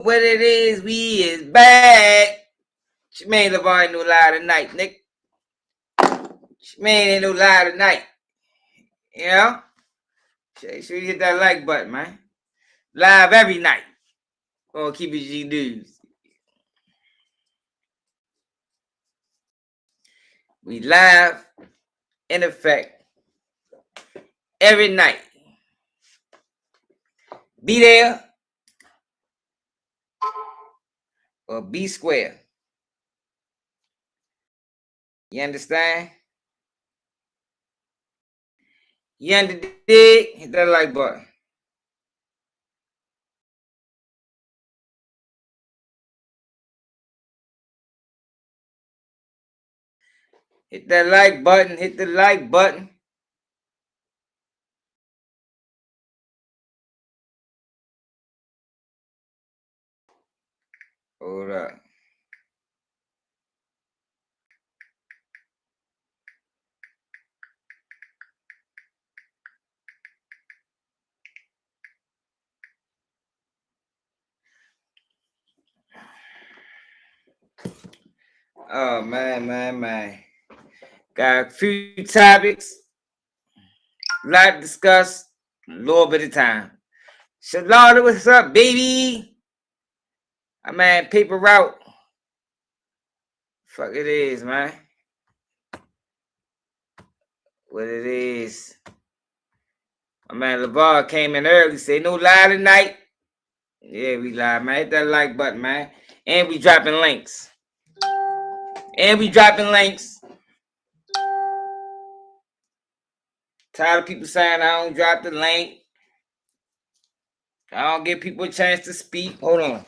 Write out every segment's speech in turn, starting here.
what it is, we is back. Man, LeVar ain't no lie tonight, Nick. Man, ain't no lie tonight. You know? Make sure you hit that like button, man. Live every night. Gonna keep it G News. We live in effect every night. Be there or be square. You understand? You understand? Hit that like button. Hit that like button. Hit the like button. Hold up. Oh, man. Got a few topics, a lot to discuss, a little bit of time. Shalada, what's up, baby? My man, paper route. Fuck it is, man. What it is. My man LeVar came in early, say no lie tonight. Yeah, we live, man. Hit that like button, man. And we dropping links. Tired of people saying I don't drop the link. I don't give people a chance to speak. Hold on.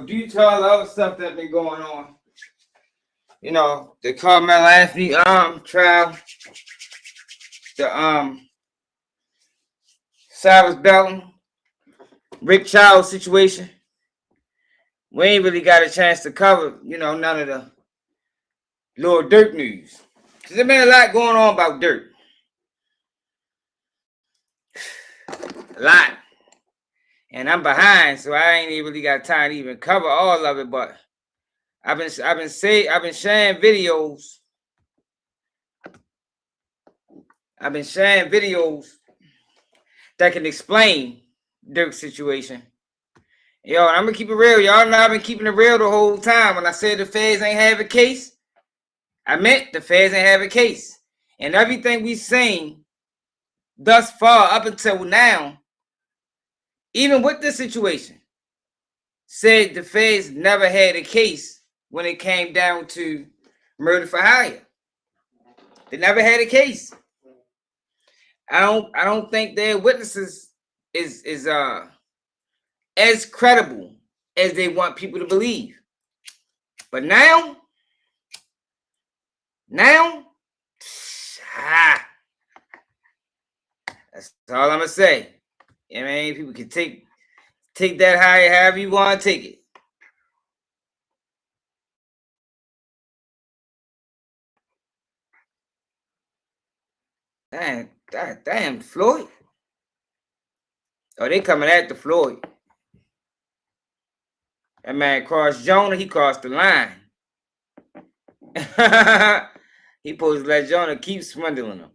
Due to all the other stuff that's been going on, the Karmelo Anthony trial, the Cyrus Belton, Rick Charles situation, we ain't really got a chance to cover, none of the Lil Durk news. Cause there's been a lot going on about Durk. A lot. And I'm behind, so I ain't really got time to even cover all of it, but I've been sharing videos. I've been sharing videos that can explain Durk's situation. Yo, I'm gonna keep it real. Y'all know I've been keeping it real the whole time. When I said the feds ain't have a case, I meant the feds ain't have a case. And everything we've seen thus far up until now, even with this situation, said the feds never had a case when it came down to murder for hire. They never had a case. I don't think their witnesses is as credible as they want people to believe. But now, that's all I'm gonna say. I mean, people can take that higher however you want to take it. Damn, Floyd. Oh, they coming after Floyd. That man crossed Jonah, he crossed the line. He supposed to let Jonah keep swindling him.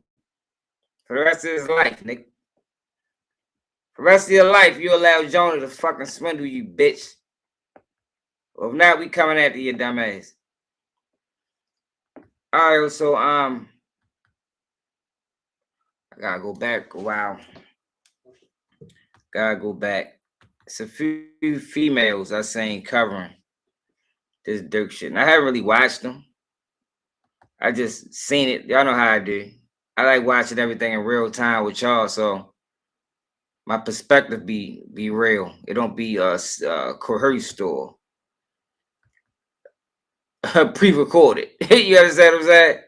For the rest of his life, nigga. For the rest of your life, you allow Jonah to fucking swindle you, bitch. Well, if not, we coming after your dumb ass. All right, so I gotta go back a while. Gotta go back. It's a few females I seen covering this Durk shit. And I haven't really watched them. I just seen it. Y'all know how I do. I like watching everything in real time with y'all, so my perspective be real. It don't be a coerced or pre-recorded. You understand what I'm saying?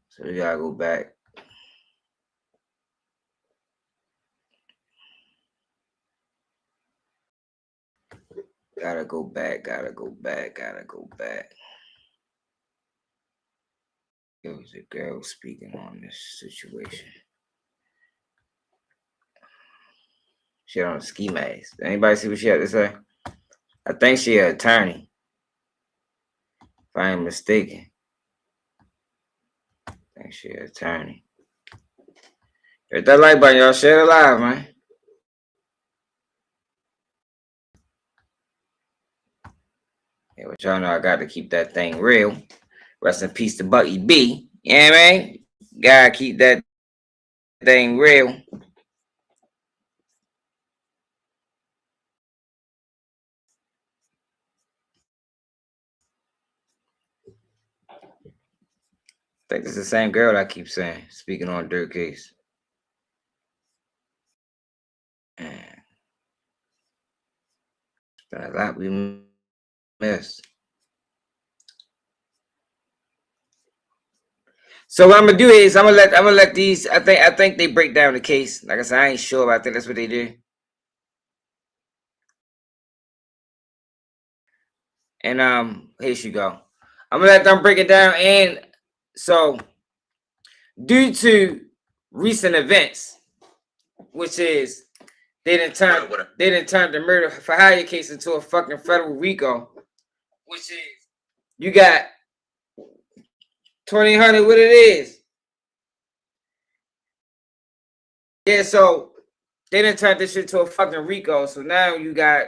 So we gotta go back. Gotta go back. There was a girl speaking on this situation. She had on a ski mask. Anybody see what she had to say? I think she an attorney. If I ain't mistaken. I think she an attorney. Hit that like button, y'all. Share it live, man. Yeah, but y'all know I got to keep that thing real. Rest in peace to Bucky B. You know what I mean? Gotta keep that thing real. I think it's the same girl I keep saying, speaking on Durk case. It's been a lot we missed. So what I'm gonna do is I'm gonna let these. I think they break down the case. Like I said, I ain't sure, but I think that's what they do. And here she go. I'm gonna let them break it down. And so, due to recent events, which is they didn't turn the murder for hire case into a fucking federal RICO, which is you got 2000. What it is? Yeah. So they didn't turn this shit to a fucking RICO. So now you got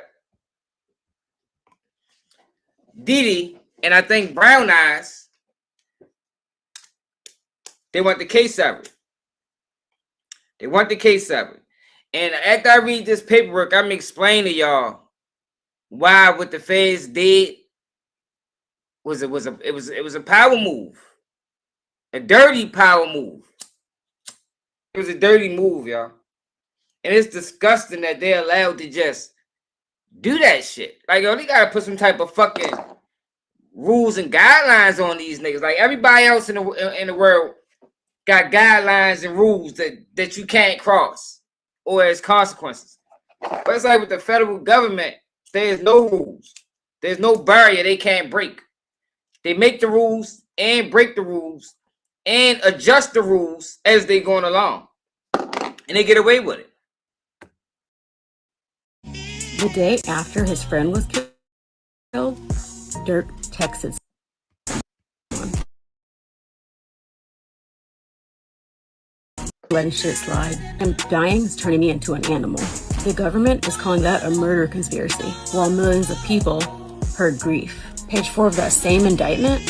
Diddy and I think Brown Eyes. They want the case severed. And after I read this paperwork, I'm explaining to y'all why what the feds did was a power move. A dirty power move. It was a dirty move, y'all. And it's disgusting that they're allowed to just do that shit. Like, yo, they gotta put some type of fucking rules and guidelines on these niggas. Like everybody else in the world got guidelines and rules that you can't cross or as consequences. But it's like with the federal government, there's no rules. There's no barrier they can't break. They make the rules and break the rules and adjust the rules as they going along. And they get away with it. The day after his friend was killed, Durk texted someone. Letting shit slide. I'm dying is turning me into an animal. The government is calling that a murder conspiracy, while millions of people heard grief. Page 4 of that same indictment.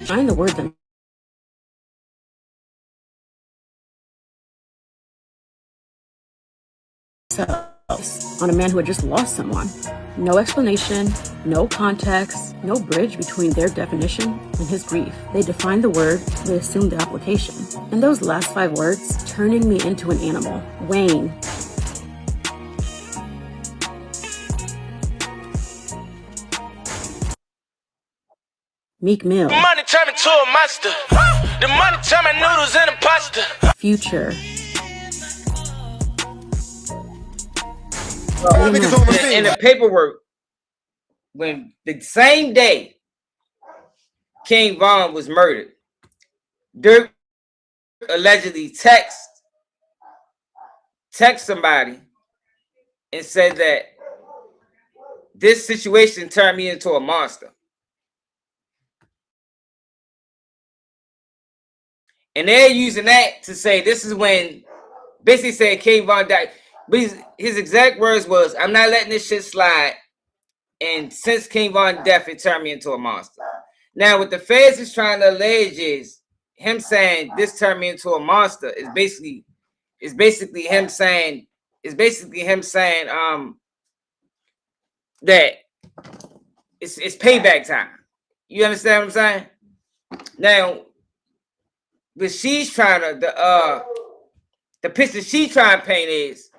Find the word themselves on a man who had just lost someone. No explanation, no context, no bridge between their definition and his grief. They defined the word, they assumed the application. And those last 5 words, turning me into an animal. Wayne. Meek Mill. The money turned me to a monster. The money turned my noodles into pasta. Future. In the paperwork, when the same day King Von was murdered, Durk allegedly texted text somebody and said that this situation turned me into a monster. And they're using that to say this is when basically said King Von died. But his exact words was, I'm not letting this shit slide. And since King Von death, it turned me into a monster. Now, what the feds is trying to allege is him saying this turned me into a monster is basically him saying that it's payback time. You understand what I'm saying? Now, but she's trying to the picture she's trying to paint is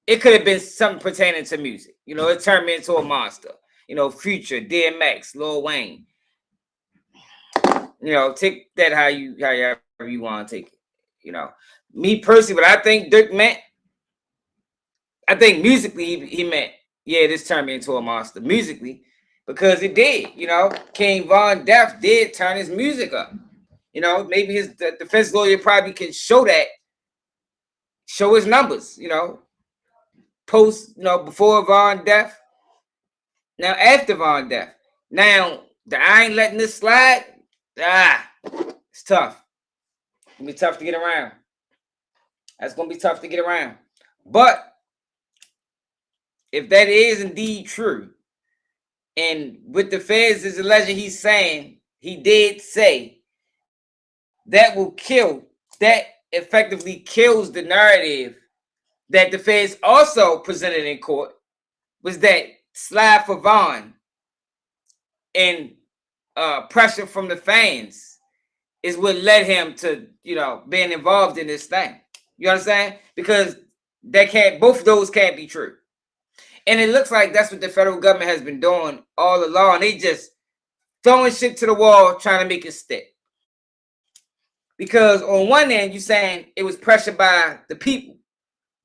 it could have been something pertaining to music. You know, it turned me into a monster. You know, Future, DMX, Lil Wayne. You know, take that however you want to take it. You know, me personally, what I think Durk meant, I think musically he meant, yeah, this turned me into a monster musically, because it did. You know, King Von death did turn his music up. You know, maybe his defense lawyer probably can show his numbers. You know, post, you know, before Von death, now after Von death. Now, I ain't letting this slide. It's tough. It's gonna be tough to get around. That's gonna be tough to get around. But if that is indeed true, and with the feds is alleging he did say, that will kill, that effectively kills the narrative that the feds also presented in court, was that slide for Von and pressure from the fans is what led him to, you know, being involved in this thing. You understand? Because both of those can't be true. And it looks like that's what the federal government has been doing all along. They just throwing shit to the wall, trying to make it stick. Because on one end, you're saying it was pressured by the people.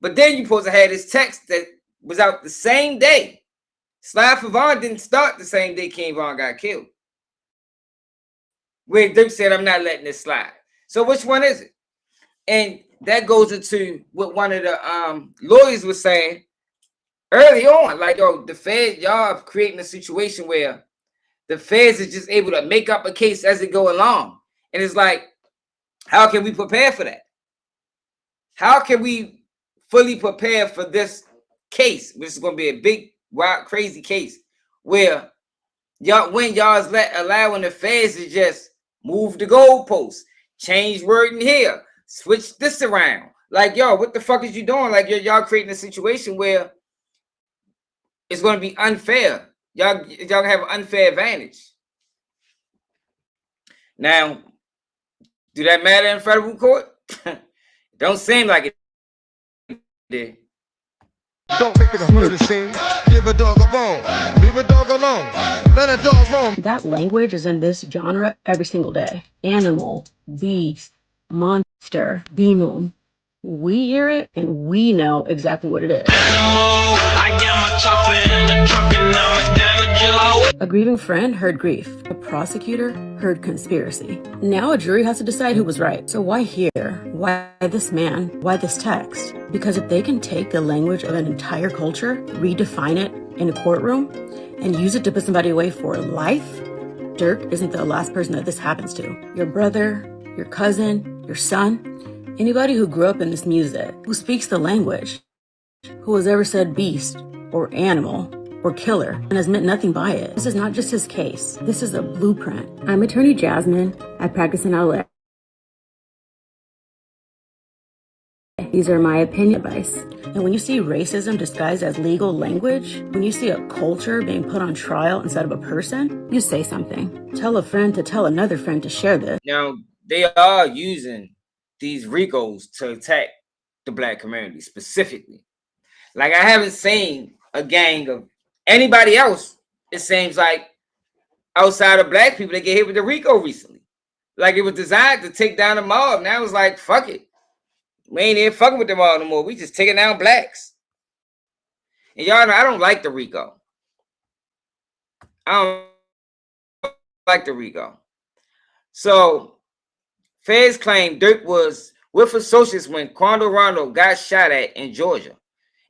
But then you're supposed to have this text that was out the same day. Slide for Von didn't start the same day King Von got killed. Where Durk said, I'm not letting this slide. So which one is it? And that goes into what one of the lawyers was saying early on. Like, yo, the feds, y'all are creating a situation where the feds is just able to make up a case as it go along. And it's like, how can we prepare for that? How can we fully prepare for this case, which is going to be a big, wild, crazy case, where y'all's allowing the feds to just move the goalposts, change wording here, switch this around. Like, yo, what the fuck is you doing? Like, y'all creating a situation where it's going to be unfair. Y'all have an unfair advantage. Now, do that matter in federal court? Don't seem like it did. Don't make it a murder scene. Give a dog a bone. Leave a dog alone. Let a dog roam. That language is in this genre every single day. Animal, beast, monster, demon. We hear it and we know exactly what it is. A grieving friend heard grief. A prosecutor heard conspiracy. Now a jury has to decide who was right. So why here? Why this man? Why this text? Because if they can take the language of an entire culture, redefine it in a courtroom, and use it to put somebody away for life, Durk isn't the last person that this happens to. Your brother, your cousin, your son, anybody who grew up in this music, who speaks the language, who has ever said beast or animal or killer and has meant nothing by it. This is not just his case. This is a blueprint. I'm attorney Jasmine. I practice in LA. These are my opinion advice. And when you see racism disguised as legal language, when you see a culture being put on trial instead of a person, you say something. Tell a friend to tell another friend to share this. Now, they are using these RICOs to attack the black community specifically. Like, I haven't seen a gang of anybody else, it seems like, outside of black people that get hit with the RICO recently. Like, it was designed to take down the mob. Now it's like, fuck it. We ain't even fucking with them all no more. We just taking down blacks. And y'all know I don't like the RICO. I don't like the RICO. So feds claim Durk was with associates when Quando Rondo got shot at in Georgia,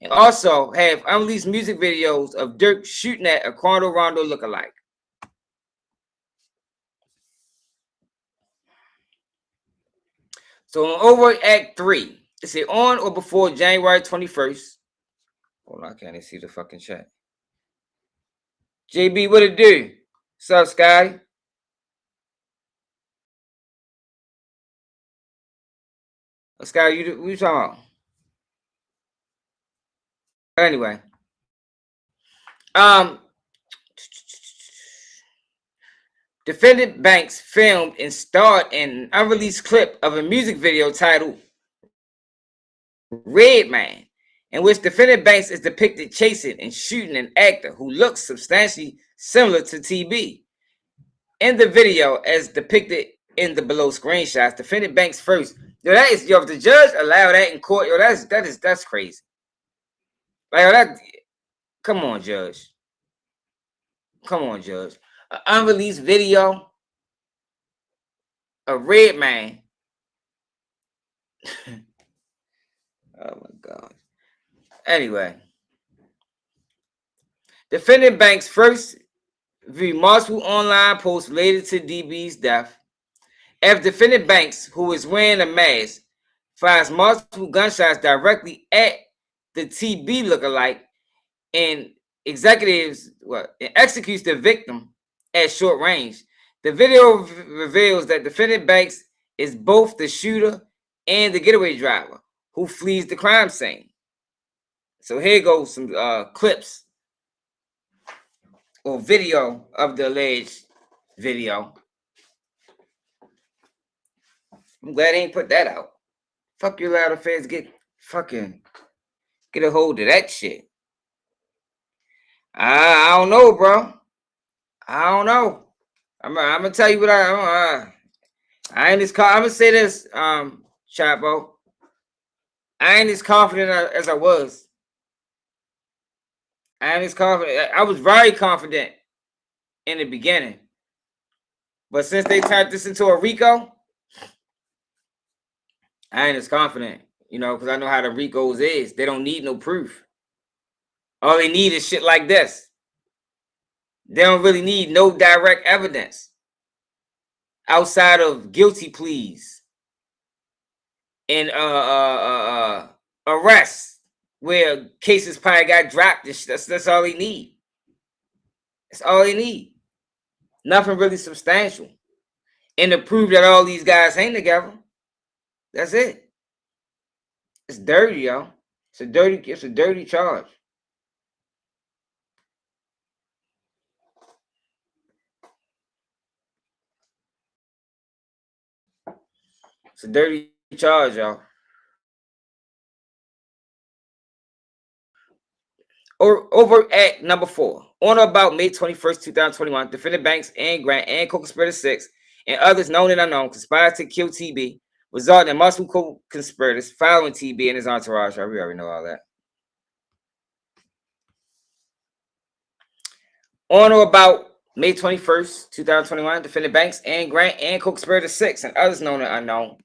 and also have unreleased music videos of Durk shooting at a Quando Rondo lookalike. So on Overt Act 3, it said on or before January 21st. Hold on, I can't even see the fucking chat. JB, what it do? What's up, Scotty? Scotty, what you talking about? Anyway. Defendant Banks filmed and starred in an unreleased clip of a music video titled Red Man, in which Defendant Banks is depicted chasing and shooting an actor who looks substantially similar to TB. In the video, as depicted in the below screenshots, Defendant Banks first. If the judge allow that in court, that's crazy. Like, come on, Judge. Come on, Judge. An unreleased video, a Red Man. Oh my God. Anyway, Defendant Banks first viewed multiple online posts related to DB's death. After Defendant Banks, who is wearing a mask, fires multiple gunshots directly at the TB lookalike and executes the victim at short range. The video reveals that Defendant Banks is both the shooter and the getaway driver who flees the crime scene. So here goes some clips or video of the alleged video. I'm glad they ain't put that out. Fuck you, loud affairs. Get a hold of that shit. I don't know, bro. I don't know. I'm gonna tell you what I ain't as I'm gonna say this, Chapo. I ain't as confident as I was. I ain't as confident. I was very confident in the beginning, but since they turned this into a RICO, I ain't as confident. Because I know how the RICOs is. They don't need no proof. All they need is shit like this. They don't really need no direct evidence outside of guilty pleas and arrests where cases probably got dropped. That's all they need. That's all they need. Nothing really substantial. And to prove that all these guys hang together. That's it. It's dirty, yo. It's a dirty charge. It's a dirty charge, y'all. Overt Act number 4. On or about May 21st, 2021, Defendant Banks and Grant and co-conspirator 6 and others known and unknown conspired to kill TB, resulting in multiple co-conspirators following TB and his entourage. We already know all that. On or about May 21st, 2021, Defendant Banks and Grant and co-conspirator 6 and others known and unknown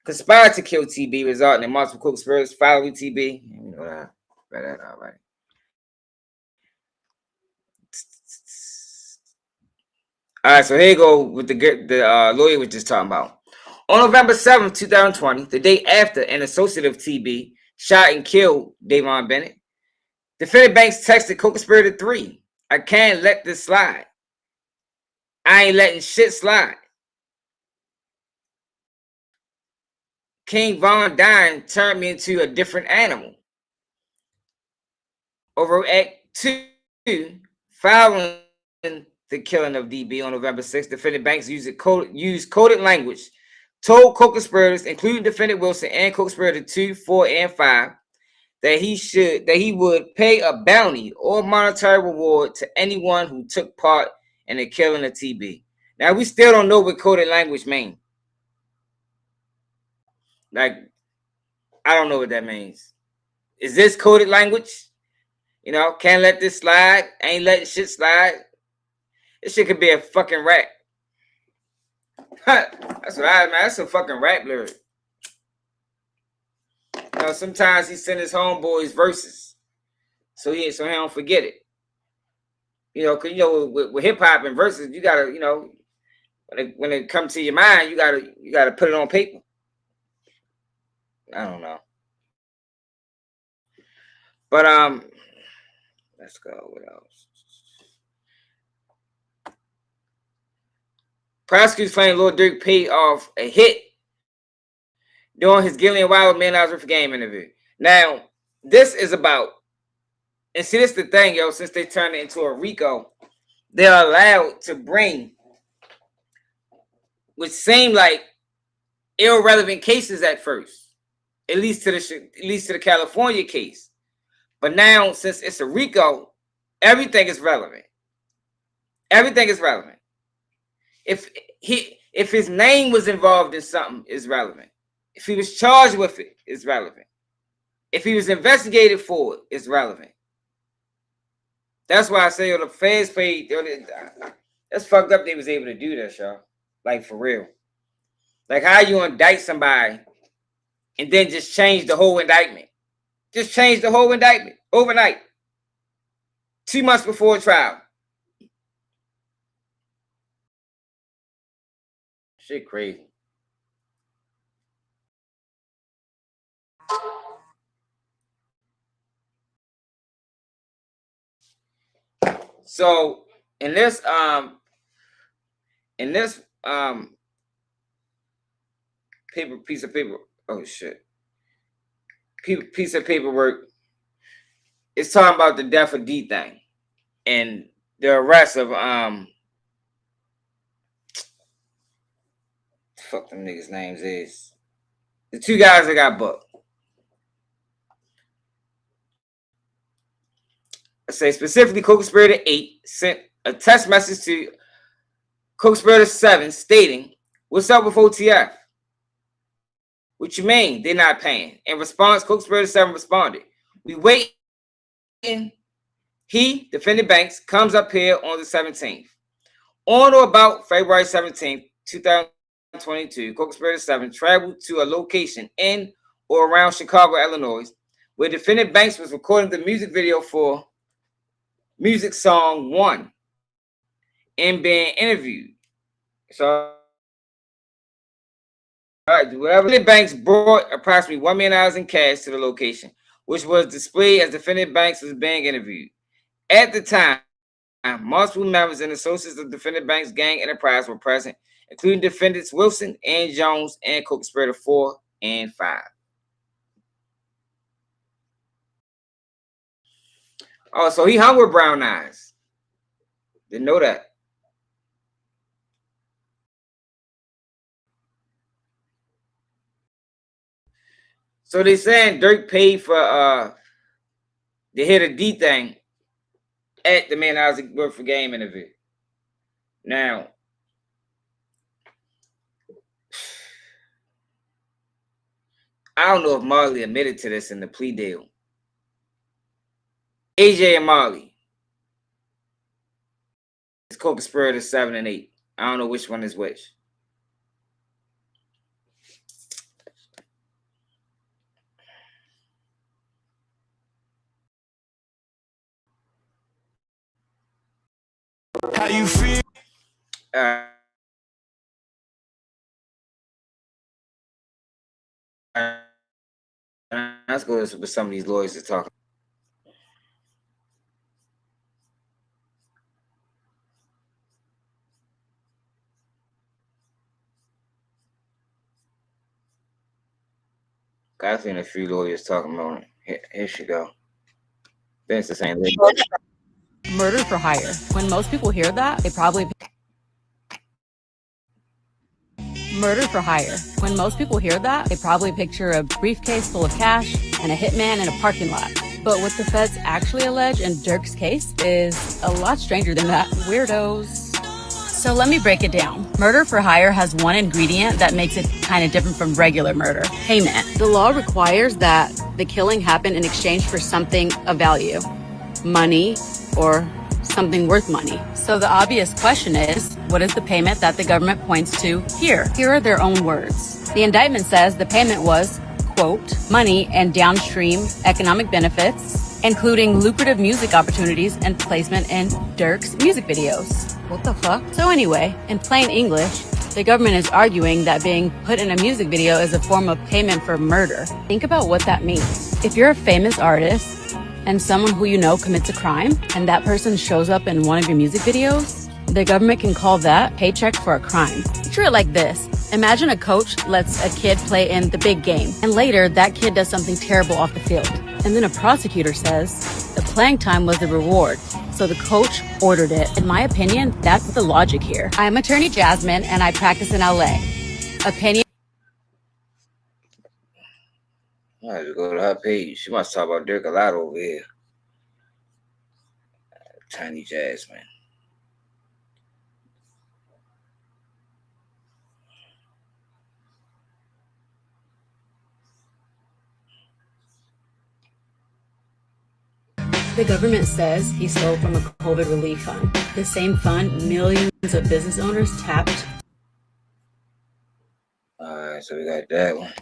conspired to kill TB, resulting in multiple co-conspirators following TB. You know that. Read that all right. All right, so here you go with the lawyer was just talking about. On November 7th, 2020, the day after an associate of TB shot and killed Davon Bennett, Defendant Banks texted co-conspirator 3, "I can't let this slide. I ain't letting shit slide. King Von Dyne turned me into a different animal." Over Act 2, following the killing of DB on November 6th, Defendant Banks used coded language, told co-conspirators, including Defendant Wilson and co-conspirator 2, 4, and 5, that he would pay a bounty or monetary reward to anyone who took part in the killing of TB. Now, we still don't know what coded language means. Like, I don't know what that means. Is this coded language? Can't let this slide. Ain't letting shit slide. This shit could be a fucking rap. That's what man. That's a fucking rap lyric. know, sometimes he send his homeboys verses, so he don't forget it. You know, cause you know with hip hop and verses, you gotta, you know, when it comes to your mind, you gotta put it on paper. I don't know, but let's go. What else? Prosecutors claim Lil Durk paid off a hit during his Gillian Wild Man Hours for Game interview. Now, this is about, and see, this is the thing, yo. Since they turned it into a RICO, they're allowed to bring, which seemed like irrelevant cases at first, at least to the California case. But now, since it's a RICO, everything is relevant. Everything is relevant. If his name was involved in something, it's relevant. If he was charged with it, it's relevant. If he was investigated for it, it's relevant. That's why I say the feds paid. That's fucked up. They was able to do that, y'all. Like, for real. Like, how you indict somebody and then just change the whole indictment? Just change the whole indictment overnight. 2 months before trial. Shit crazy. So in this piece of paper, oh shit, piece of paperwork, it's talking about the death of D thing and the arrest of fuck them niggas' names is the 2 guys that got booked. I say specifically, Co-Conspirator 8 sent a text message to Co-Conspirator 7 stating, "What's up with OTF? What you mean they're not paying?" In response, Co-Conspirator 7 responded, "We waiting. He, defendant Banks, comes up here on the 17th. On or about February 17th, 2022, Co-Conspirator 7 traveled to a location in or around Chicago, Illinois, where defendant Banks was recording the music video for music song 1 and being interviewed." So, all right, whatever. Banks brought approximately $1 million in cash to the location, which was displayed as defendant Banks was being interviewed. At the time, multiple members and associates of defendant Banks' gang enterprise were present, including defendants Wilson and Jones and Co-Conspirator 4 and 5. Oh, so he hung with brown eyes. Didn't know that. So they saying Durk paid for the hit of D thing at the Man Hours Work for Game interview. Now, I don't know if Marley admitted to this in the plea deal. AJ and Marley. It's Co-Conspirator 7 and 8. I don't know which one is which. How you feel? Let's go with some of these lawyers to talk. I've seen a few lawyers talking about it. Here she go. Then it's the same thing. Murder for hire. When most people hear that, they probably murder for hire. When most people hear that, they probably picture a briefcase full of cash and a hitman in a parking lot. But what the feds actually allege in Durk's case is a lot stranger than that. Weirdos. So let me break it down. Murder for hire has one ingredient that makes it kind of different from regular murder: payment. The law requires that the killing happen in exchange for something of value, money, or something worth money. So the obvious question is, what is the payment that the government points to here? Here are their own words. The indictment says the payment was, quote, money and downstream economic benefits, including lucrative music opportunities and placement in Durk's music videos. What the fuck? So anyway, in plain English, the government is arguing that being put in a music video is a form of payment for murder. Think about what that means. If you're a famous artist and someone who you know commits a crime and that person shows up in one of your music videos, the government can call that paycheck for a crime. Picture it like this. Imagine a coach lets a kid play in the big game, and later that kid does something terrible off the field. And then a prosecutor says the playing time was the reward, so the coach ordered it. In my opinion, that's the logic here. I'm attorney Jasmine, and I practice in LA. Opinion. I have to go to her page. She must talk about Durk a lot over here. Tiny Jasmine. The government says he stole from a COVID relief fund. The same fund millions of business owners tapped. Alright, so we got that one.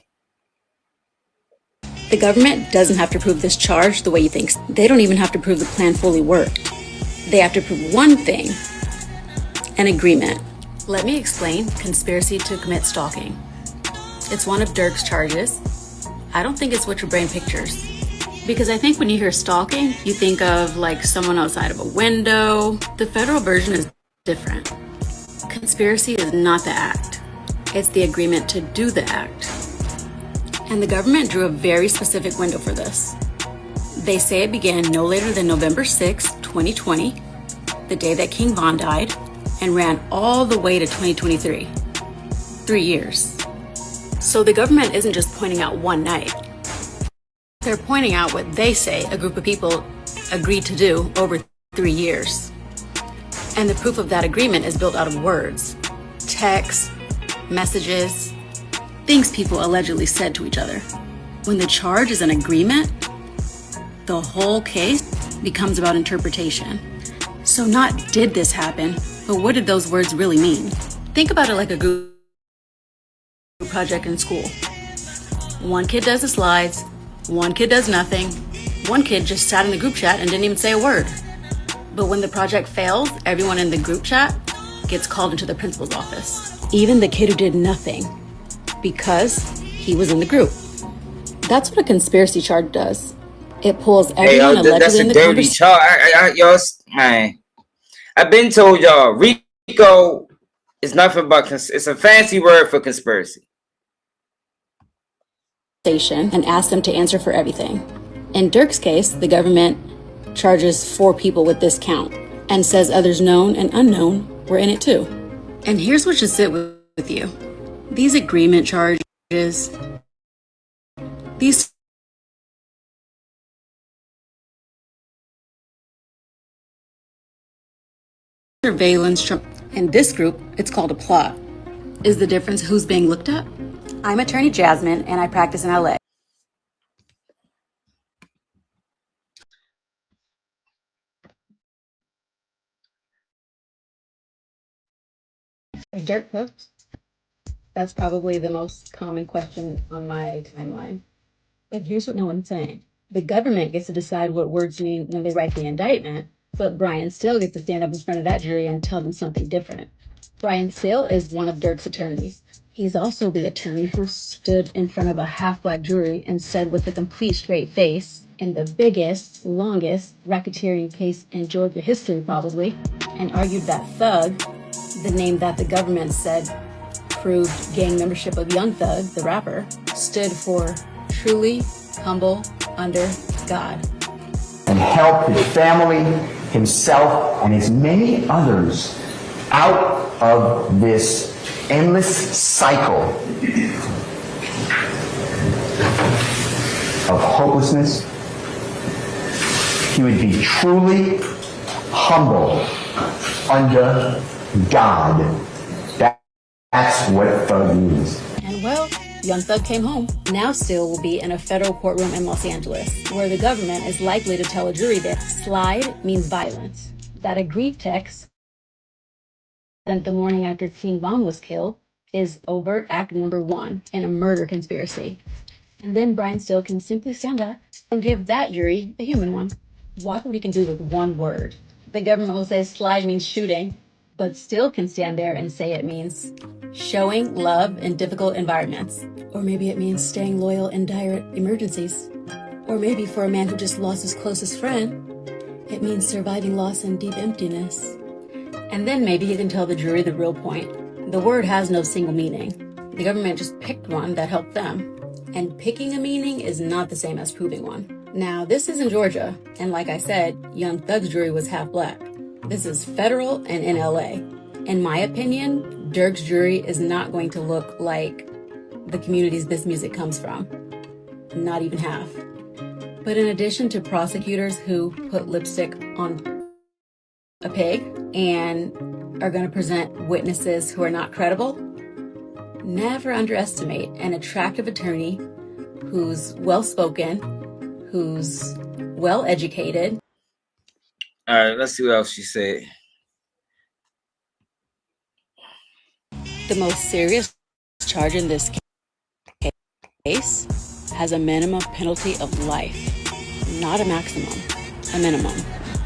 The government doesn't have to prove this charge the way you think. They don't even have to prove the plan fully worked. They have to prove one thing: an agreement. Let me explain conspiracy to commit stalking. It's one of Durk's charges. I don't think it's what your brain pictures. Because I think when you hear stalking, you think of like someone outside of a window. The federal version is different. Conspiracy is not the act. It's the agreement to do the act. And the government drew a very specific window for this. They say it began no later than November 6, 2020, the day that King Von died, and ran all the way to 2023. 3 years. So the government isn't just pointing out one night. They're pointing out what they say a group of people agreed to do over 3 years. And the proof of that agreement is built out of words, texts, messages, things people allegedly said to each other. When the charge is an agreement, the whole case becomes about interpretation. So not did this happen, but what did those words really mean? Think about it like a group project in school. One kid does the slides, one kid does nothing, one kid just sat in the group chat and didn't even say a word. But when the project fails, everyone in the group chat gets called into the principal's office. Even the kid who did nothing, because he was in the group. That's what a conspiracy charge does. It pulls everyone allegedly in the dirty charge. Y'all, man, I've been told y'all, RICO is nothing but it's a fancy word for conspiracy. And ask them to answer for everything. In Durk's case, the government charges 4 people with this count and says others known and unknown were in it too. And here's what should sit with you. These agreement charges, these surveillance, in this group, it's called a plot. Is the difference who's being looked at? I'm attorney Jasmine, and I practice in LA. Dirt cooks? That's probably the most common question on my timeline. But here's what no one's saying. The government gets to decide what words mean when they write the indictment, but Brian still gets to stand up in front of that jury and tell them something different. Brian Still is one of Durk's attorneys. He's also the attorney who stood in front of a half-black jury and said with a complete straight face, in the biggest, longest racketeering case in Georgia history probably, and argued that Thug, the name that the government said proved gang membership of Young Thug, the rapper, stood for truly humble under God. And help his family, himself, and his many others out of this endless cycle of hopelessness. He would be truly humble under God. That's what Thug means. And well, Young Thug came home. Now Still will be in a federal courtroom in Los Angeles, where the government is likely to tell a jury that slide means violence. That agreed text sent the morning after King Von was killed is overt act number 1 in a murder conspiracy. And then Brian Still can simply stand up and give that jury a human one. Watch what he can do with one word. The government will say slide means shooting, but Still can stand there and say it means showing love in difficult environments. Or maybe it means staying loyal in dire emergencies. Or maybe for a man who just lost his closest friend, it means surviving loss and deep emptiness. And then maybe he can tell the jury the real point. The word has no single meaning. The government just picked one that helped them. And picking a meaning is not the same as proving one. Now, this is in Georgia, and like I said, Young Thug's jury was half black. This is federal and in LA. In my opinion, Durk's jury is not going to look like the communities this music comes from. Not even half. But in addition to prosecutors who put lipstick on a pig and are going to present witnesses who are not credible, never underestimate an attractive attorney who's well-spoken, who's well-educated. All right, let's see what else she said. The most serious charge in this case has a minimum penalty of life, not a maximum, a minimum.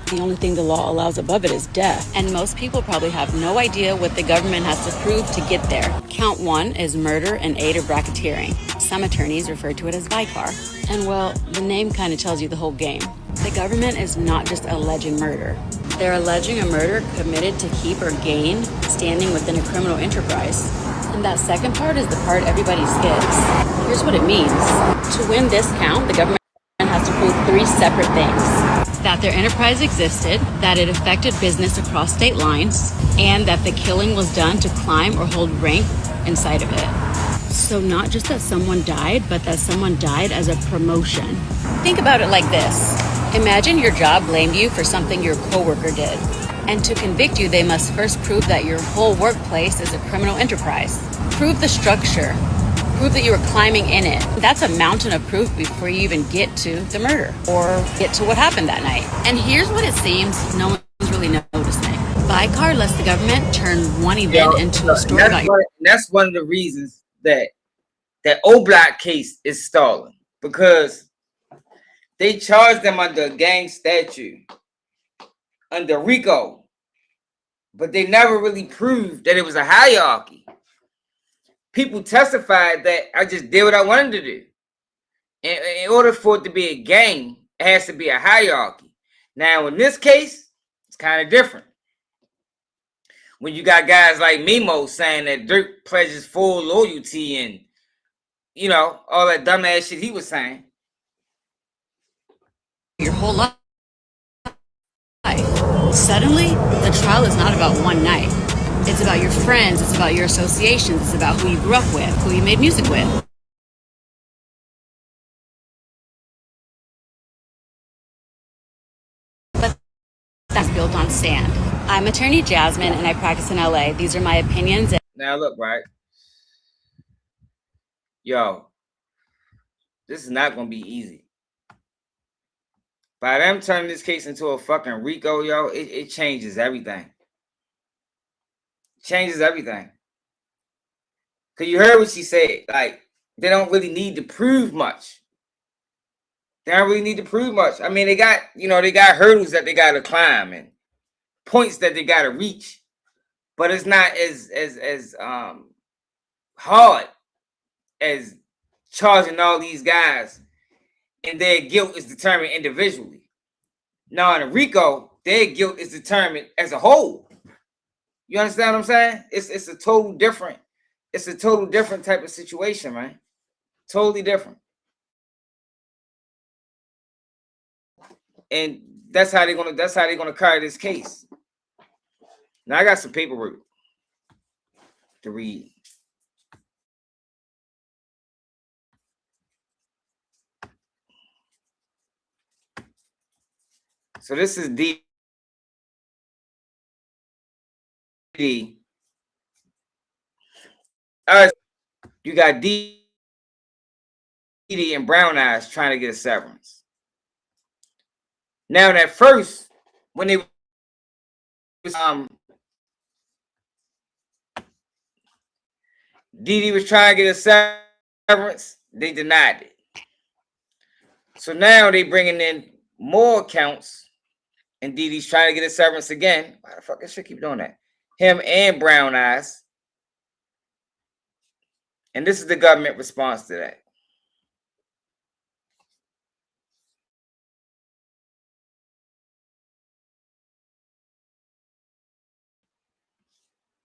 The only thing the law allows above it is death. And most people probably have no idea what the government has to prove to get there. Count 1 is murder and aid of racketeering. Some attorneys refer to it as vicar. And well, the name kind of tells you the whole game. The government is not just alleging murder. They're alleging a murder committed to keep or gain standing within a criminal enterprise. And that second part is the part everybody skips. Here's what it means. To win this count, the government has to prove 3 separate things. That their enterprise existed, that it affected business across state lines, and that the killing was done to climb or hold rank inside of it. So not just that someone died, but that someone died as a promotion. Think about it like this. Imagine your job blamed you for something your coworker did. And to convict you, they must first prove that your whole workplace is a criminal enterprise. Prove the structure. Prove that you were climbing in it. That's a mountain of proof before you even get to the murder or get to what happened that night. And here's what it seems no one's really noticing. Vicar lets the government turn one event into a story about you. That's one of the reasons that that O-Block case is stalling, because they charged them under a gang statute, under RICO, but they never really proved that it was a hierarchy. People testified that I just did what I wanted to do. In order for it to be a gang, it has to be a hierarchy. Now, in this case, it's kind of different. When you got guys like Mimo saying that Durk pledges full loyalty and, you know, all that dumbass shit he was saying. Your whole life. Suddenly, the trial is not about one night. It's about your friends, it's about your associations, it's about who you grew up with, who you made music with. But that's built on sand. I'm attorney Jasmine and I practice in LA. These are my opinions. Now look, right? Yo, this is not going to be easy. By them turning this case into a fucking RICO, yo, it changes everything. Changes everything. Because you heard what she said. Like, they don't really need to prove much. They don't really need to prove much. I mean, they got, you know, they got hurdles that they got to climb and points that they got to reach. But it's not as hard as charging all these guys and their guilt is determined individually. Now, in a RICO, their guilt is determined as a whole. You understand what I'm saying? It's a total different type of situation, man. Totally different. And that's how they're gonna carry this case. Now I got some paperwork to read. So this is D. You got D and Brown Eyes trying to get a severance. Now, at first, when they Didi was trying to get a severance, they denied it. So now they bringing in more counts, and Diddy's trying to get a severance again. Why the fuck this shit keep doing that? Him and Brown Eyes. And this is the government response to that.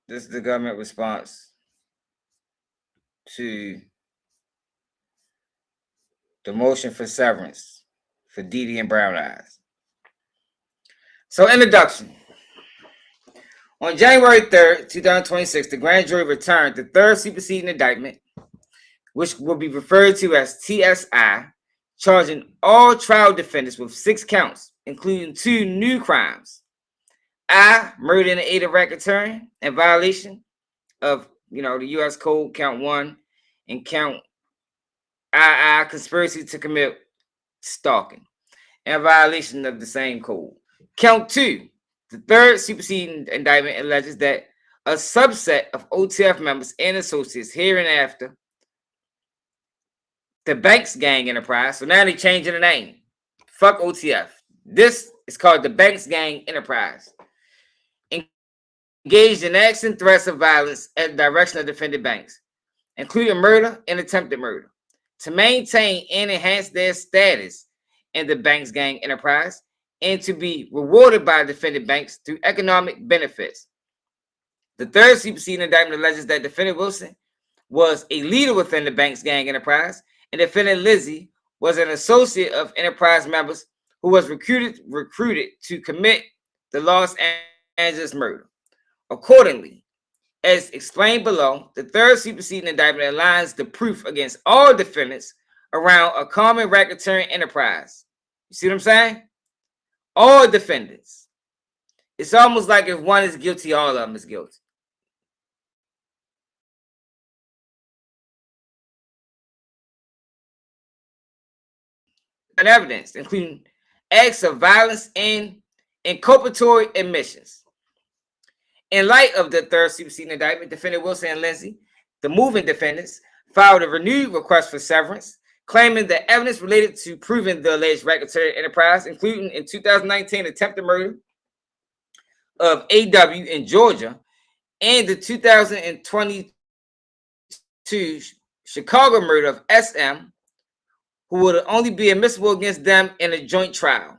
This is the government response to the motion for severance for Diddy and Brown Eyes. So, introduction. On January 3rd, 2026, the grand jury returned the third superseding indictment, which will be referred to as TSI, charging all trial defendants with 6 counts, including 2 new crimes. I, murder in the aid of racketeering and violation of, the U.S. Code, count 1, and count II, conspiracy to commit stalking, and violation of the same code. Count 2, the third superseding indictment alleges that a subset of OTF members and associates hereinafter the Banks Gang Enterprise. So now they're changing the name. Fuck OTF. This is called the Banks Gang Enterprise. Engaged in acts and threats of violence at the direction of defendant banks, including murder and attempted murder, to maintain and enhance their status in the Banks Gang Enterprise, and to be rewarded by defendant banks through economic benefits. The third superseding indictment alleges that defendant Wilson was a leader within the Banks Gang Enterprise, and defendant Lizzie was an associate of enterprise members who was recruited to commit the Los Angeles murder. Accordingly, as explained below, the third superseding indictment aligns the proof against all defendants around a common racketeering enterprise. You see what I'm saying? All defendants. It's almost like if one is guilty, all of them is guilty. And evidence, including acts of violence and inculpatory admissions. In light of the third superseding indictment, defendant Wilson and Lindsay, the moving defendants, filed a renewed request for severance, claiming that evidence related to proving the alleged racketeering enterprise, including in 2019 attempted murder of AW in Georgia and the 2022 Chicago murder of SM, who would only be admissible against them in a joint trial.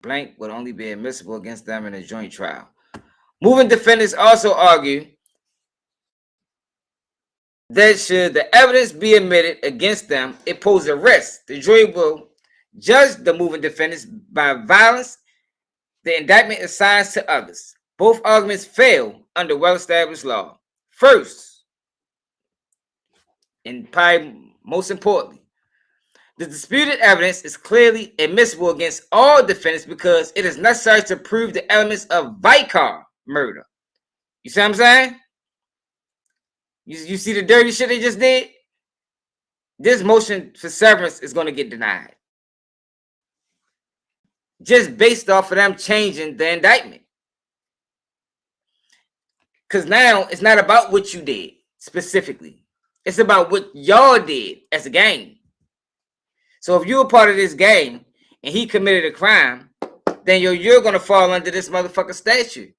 Blank would only be admissible against them in a joint trial. Moving defendants also argue that should the evidence be admitted against them, it poses a risk. The jury will judge the moving defendants by violence the indictment assigns to others. Both arguments fail under well-established law. First, and probably most importantly, the disputed evidence is clearly admissible against all defendants because it is necessary to prove the elements of Vicar murder. You see what I'm saying? You see the dirty shit they just did? This motion for severance is going to get denied. Just based off of them changing the indictment. Because now it's not about what you did specifically. It's about what y'all did as a gang. So if you're a part of this gang and he committed a crime, then you're going to fall under this motherfucker statute.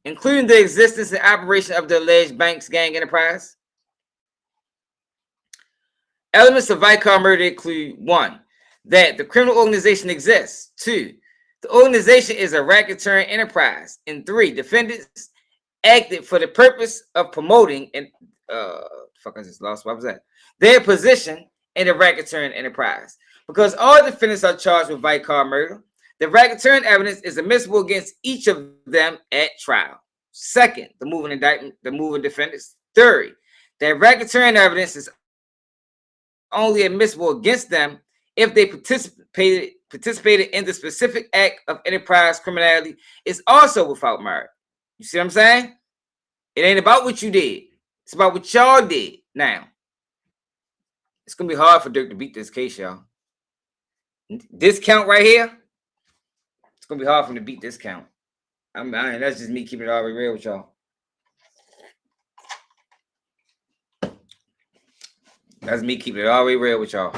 Including the existence and operation of the alleged Banks Gang Enterprise. Elements of Vicar murder include 1, that the criminal organization exists. 2, the organization is a racketeering enterprise. And 3, defendants acted for the purpose of promoting and fuck I just lost. What was that? Their position in the racketeering enterprise. Because all defendants are charged with Vicar murder, the racketeering evidence is admissible against each of them at trial. Second, the moving indictment, the moving defendants. Third, that racketeering evidence is only admissible against them if they participated in the specific act of enterprise criminality is also without merit. You see what I'm saying? It ain't about what you did. It's about what y'all did now. It's going to be hard for Durk to beat this case, y'all. This count right here, it's going to be hard for him to beat this count. That's just me keeping it all real with y'all. That's me keeping it all the way real with y'all.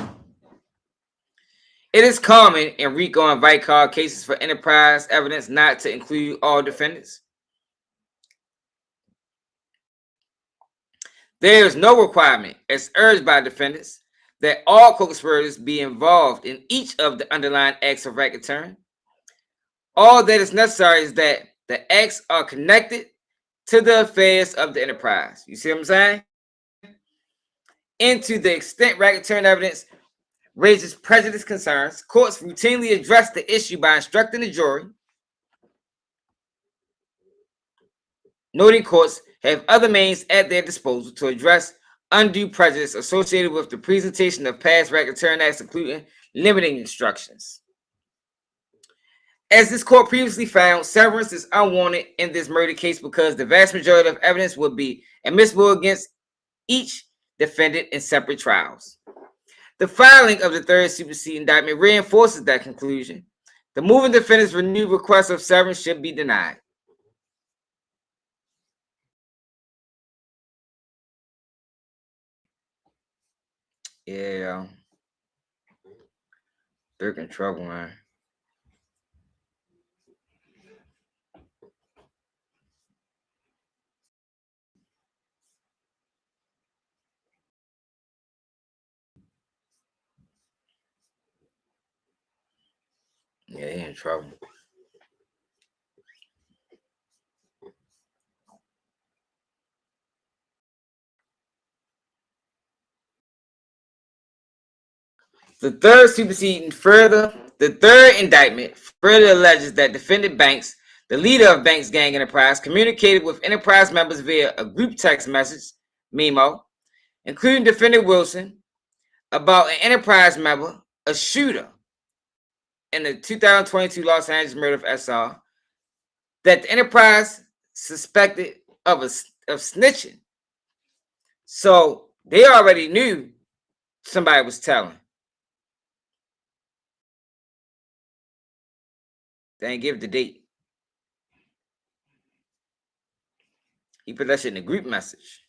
It is common in RICO and Vicar cases for enterprise evidence not to include all defendants. There is no requirement, as urged by defendants, that all co-conspirators be involved in each of the underlying acts of racketeering. All that is necessary is that the acts are connected to the affairs of the enterprise. You see what I'm saying? And to the extent racketeering evidence raises prejudice concerns, courts routinely address the issue by instructing the jury, noting courts have other means at their disposal to address undue prejudice associated with the presentation of past racketeering acts, including limiting instructions. As this court previously found, severance is unwanted in this murder case because the vast majority of evidence would be admissible against each defendant in separate trials. The filing of the third superseding indictment reinforces that conclusion. The moving defendant's renewed request of severance should be denied. Yeah. Durk in trouble, man. Yeah, he in trouble. The third indictment further alleges that defendant Banks, the leader of Banks Gang Enterprise, communicated with Enterprise members via a group text message, memo, including defendant Wilson, about an Enterprise member, a shooter, in the 2022 Los Angeles murder of SR, that the Enterprise suspected of snitching. So they already knew somebody was telling. They ain't give the date. He put that shit in the group message.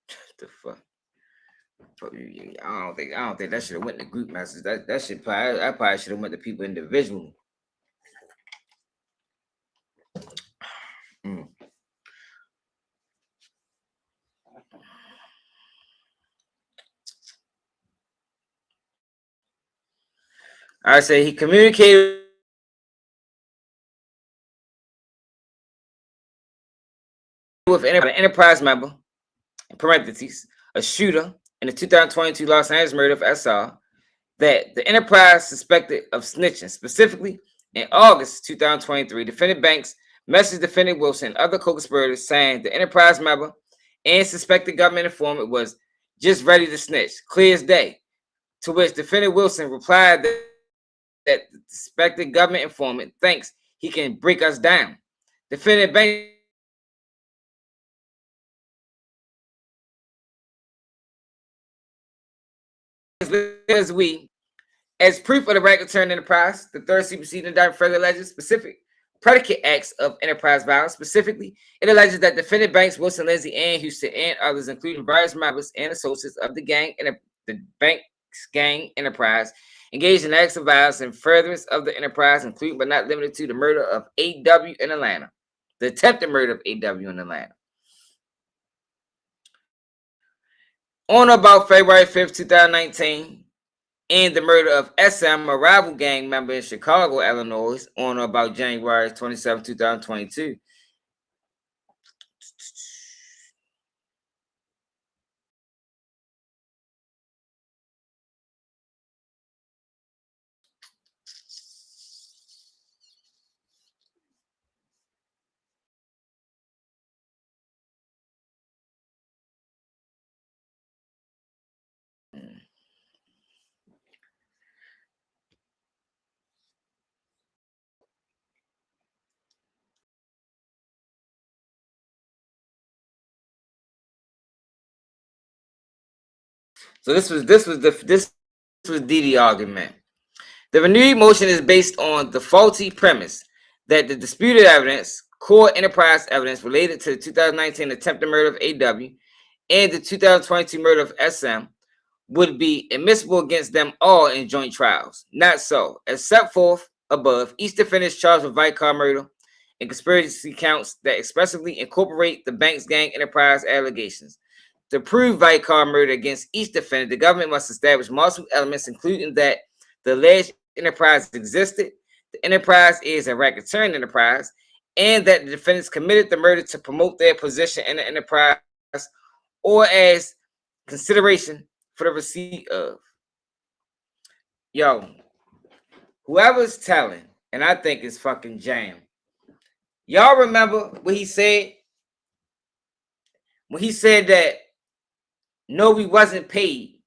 What the fuck? I don't think that should have went in the group message. That shit I probably should have went to people individually. I say he communicated with an Enterprise member, in parentheses, a shooter in the 2022 Los Angeles murder of SR, that the Enterprise suspected of snitching. Specifically, in August 2023, defendant Banks messaged defendant Wilson and other co-conspirators saying the Enterprise member and suspected government informant was just ready to snitch, clear as day. To which defendant Wilson replied that the suspected government informant thinks he can break us down. Defendant Banks as proof of the racketeering enterprise, the third superseding indictment further alleges specific predicate acts of enterprise violence. Specifically, it alleges that defendant Banks, Wilson, Lindsay, and Houston, and others, including various members and associates of the gang and the Banks Gang enterprise, engaged in acts of violence and furtherance of the enterprise, including but not limited to the murder of A.W. in Atlanta, the attempted murder of A.W. in Atlanta. On or about February 5th, 2019, and the murder of SM, a rival gang member in Chicago, Illinois, on or about January 27, 2022. So this was the argument. The renewed motion is based on the faulty premise that the disputed evidence, core enterprise evidence related to the 2019 attempted murder of A.W. and the 2022 murder of SM, would be admissible against them all in joint trials. Not so. As set forth above, each defendant is charged with vicar murder and conspiracy counts that expressively incorporate the bank's gang enterprise allegations. To prove vicar murder against each defendant, the government must establish multiple elements, including that the alleged enterprise existed, the enterprise is a racketeering enterprise, and that the defendants committed the murder to promote their position in the enterprise or as consideration for the receipt of. Yo, whoever's telling, and I think it's fucking jam. Y'all remember what he said? When he said that no, we wasn't paid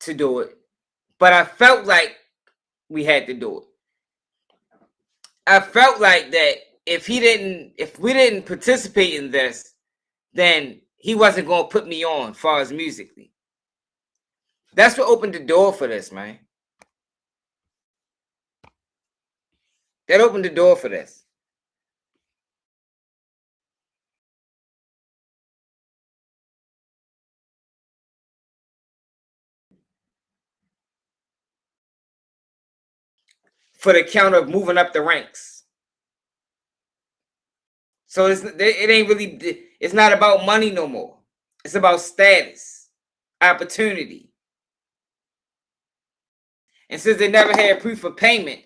to do it, but I felt like we had to do it. I felt like that if we didn't participate in this, then he wasn't gonna put me on as far as musically. That's what opened the door for this, man. That opened the door for this. For the count of moving up the ranks. So it ain't really, it's not about money no more. It's about status, opportunity. And since they never had proof of payment,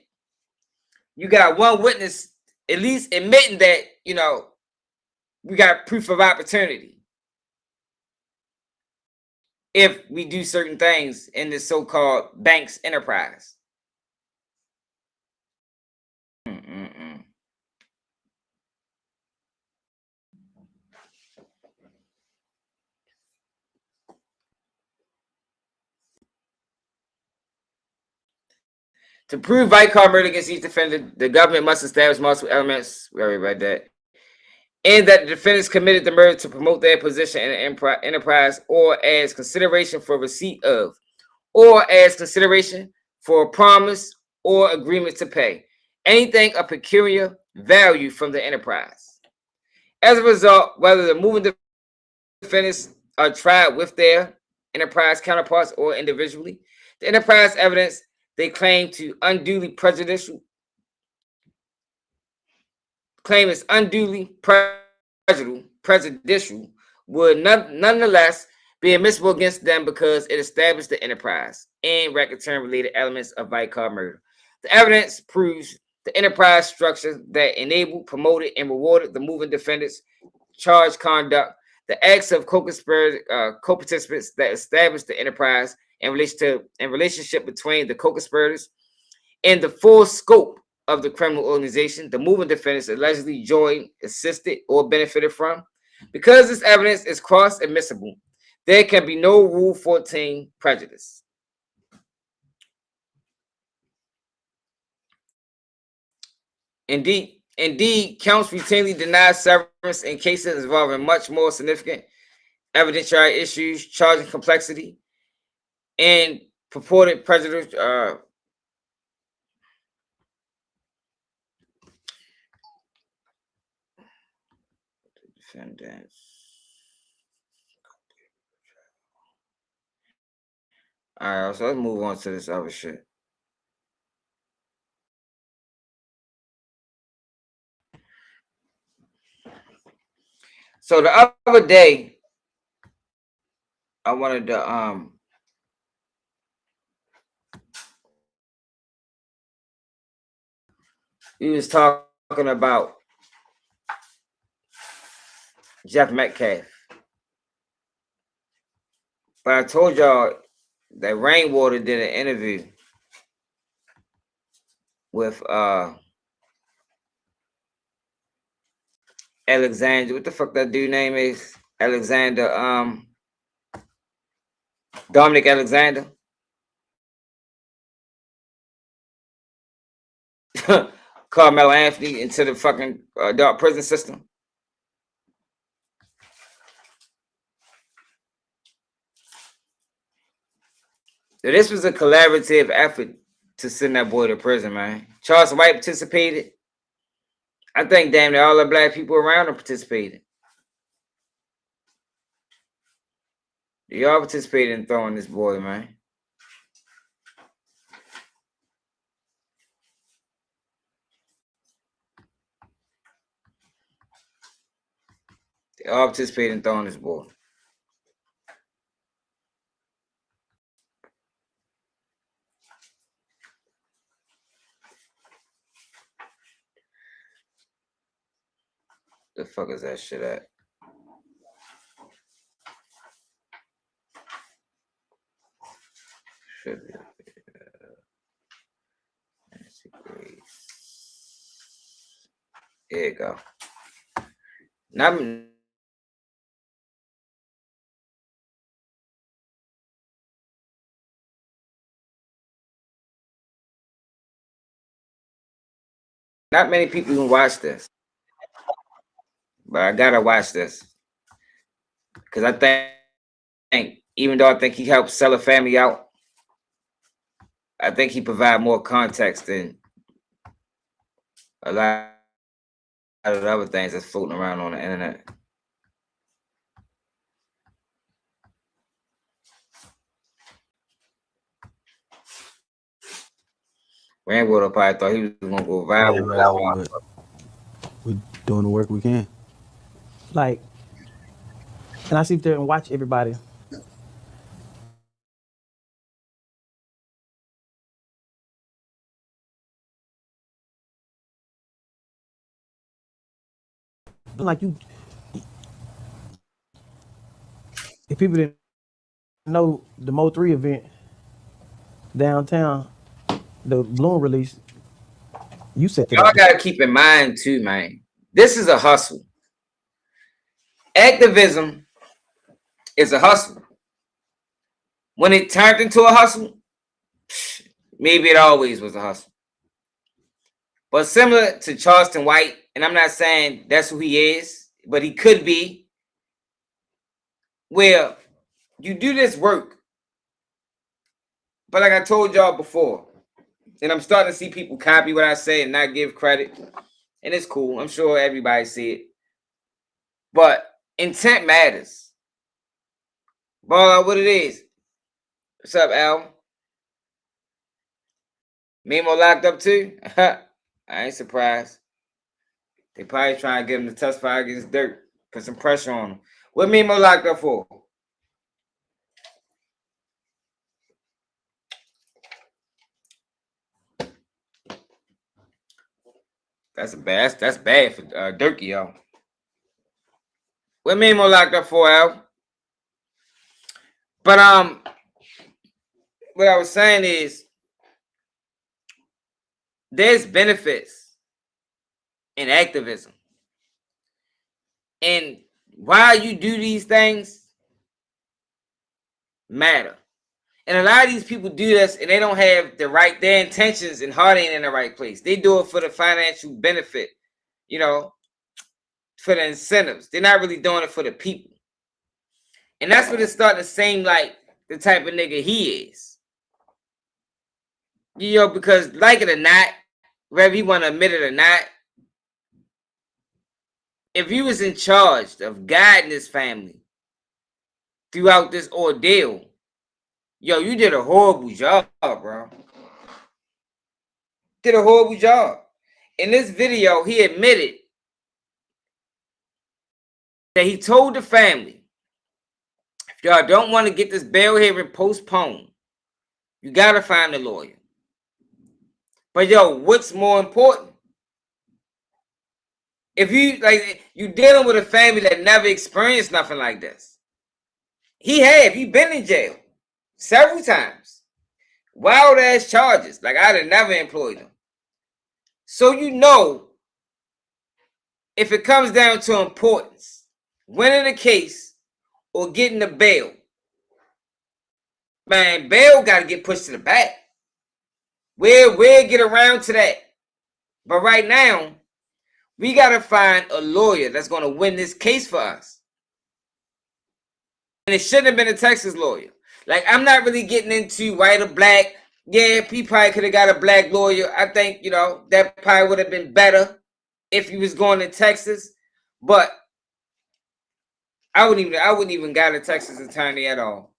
you got one witness at least admitting that, you know, we got proof of opportunity. If we do certain things in this so-called bank's enterprise. To prove vicar murder against each defendant, the government must establish multiple elements. We already read that. And that the defendants committed the murder to promote their position in the enterprise or as consideration for receipt of, or as consideration for a promise or agreement to pay anything of peculiar value from the enterprise. As a result, whether the moving defendants are tried with their enterprise counterparts or individually, the enterprise evidence they claim is unduly prejudicial would nonetheless be admissible against them because it established the enterprise and racketeering related elements of vicar murder. The evidence proves the enterprise structure that enabled, promoted, and rewarded the moving defendants' charged conduct, the acts of co-participants that established the enterprise in relationship between the co-conspirators, and the full scope of the criminal organization the moving defendants allegedly joined, assisted, or benefited from. Because this evidence is cross-admissible, there can be no Rule 14 prejudice. Indeed, counts routinely deny severance in cases involving much more significant evidentiary issues, charging complexity, and purported prejudice. Defendants. All right, so let's move on to this other shit. So the other day, I wanted to we was talking about Jeff Metcalf. But I told y'all that Rainwater did an interview with Alexander. What the fuck that dude name is? Alexander, Dominic Alexander. Carmelo Anthony into the fucking dark prison system. So this was a collaborative effort to send that boy to prison, man. Charles White participated. I think damn near all the black people around him participated. Do y'all participate in throwing this boy, man? They all participate in throwing this boy. The fuck is that shit at? Should be. There you go. Not many people can watch this, but I gotta watch this because I think even though I think he helped sell a family out, I think he provide more context than a lot of the other things that's floating around on the internet. Rainwater probably thought he was gonna go viral. We doing the work we can. Like, and I sit there and watch everybody. Like you, if people didn't know the Mo 3 event downtown, the balloon release, you set it Y'all up. gotta keep in mind too, man. This is a hustle. Activism is a hustle. When it turned into a hustle, maybe it always was a hustle. But similar to Charleston White, and I'm not saying that's who he is, but he could be, where you do this work. But like I told y'all before, and I'm starting to see people copy what I say and not give credit. And it's cool. I'm sure everybody see it. But intent matters. Ball out what it is. What's up, Al? Memo locked up too? I ain't surprised. They probably trying to get him to testify against Durk. Put some pressure on him. What Memo locked up for? That's bad for Durky, y'all. What Memo locked up for, Al? But what I was saying is there's benefits in activism. And why you do these things matter. And a lot of these people do this and they don't have their intentions and heart ain't in the right place. They do it for the financial benefit, for the incentives. They're not really doing it for the people. And that's what it's starting to seem like the type of nigga he is. Because like it or not, whether you want to admit it or not, if you was in charge of guiding this family throughout this ordeal, you did a horrible job, bro. Did a horrible job. In this video, he admitted that he told the family, if y'all don't want to get this bail hearing postponed, you got to find a lawyer. But what's more important? If you dealing with a family that never experienced nothing like this. He been in jail several times. Wild ass charges. Like I'd have never employed him. So if it comes down to importance, winning the case or getting the bail, man, bail got to get pushed to the back. We'll get around to that. But right now, we got to find a lawyer that's going to win this case for us. And it shouldn't have been a Texas lawyer. Like, I'm not really getting into white or black. Yeah, he probably could have got a black lawyer. I think, that probably would have been better if he was going to Texas. But I wouldn't even got a Texas attorney at all.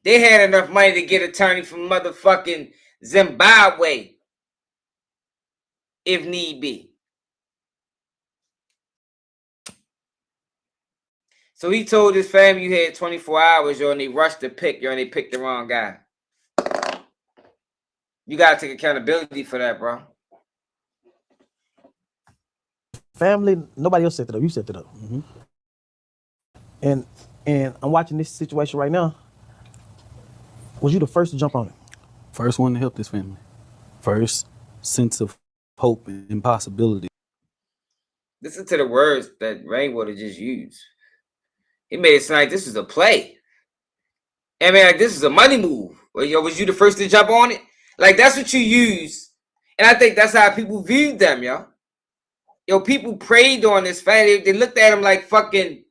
They had enough money to get an attorney from motherfucking Zimbabwe if need be. So he told his family you had 24 hours, yo, and they rushed to pick, yo, and they picked the wrong guy. You gotta take accountability for that, bro. Family, nobody else set it up. You set it up. And I'm watching this situation right now. Was you the first to jump on it? First one to help this family. First sense of hope and possibility. Listen to the words that Rainwater just used. He made it sound like this is a play. I mean, like this is a money move. Well, yo, was you the first to jump on it? Like that's what you use, and I think that's how people viewed them, yo. Yo, people preyed on this family. They looked at him like fucking,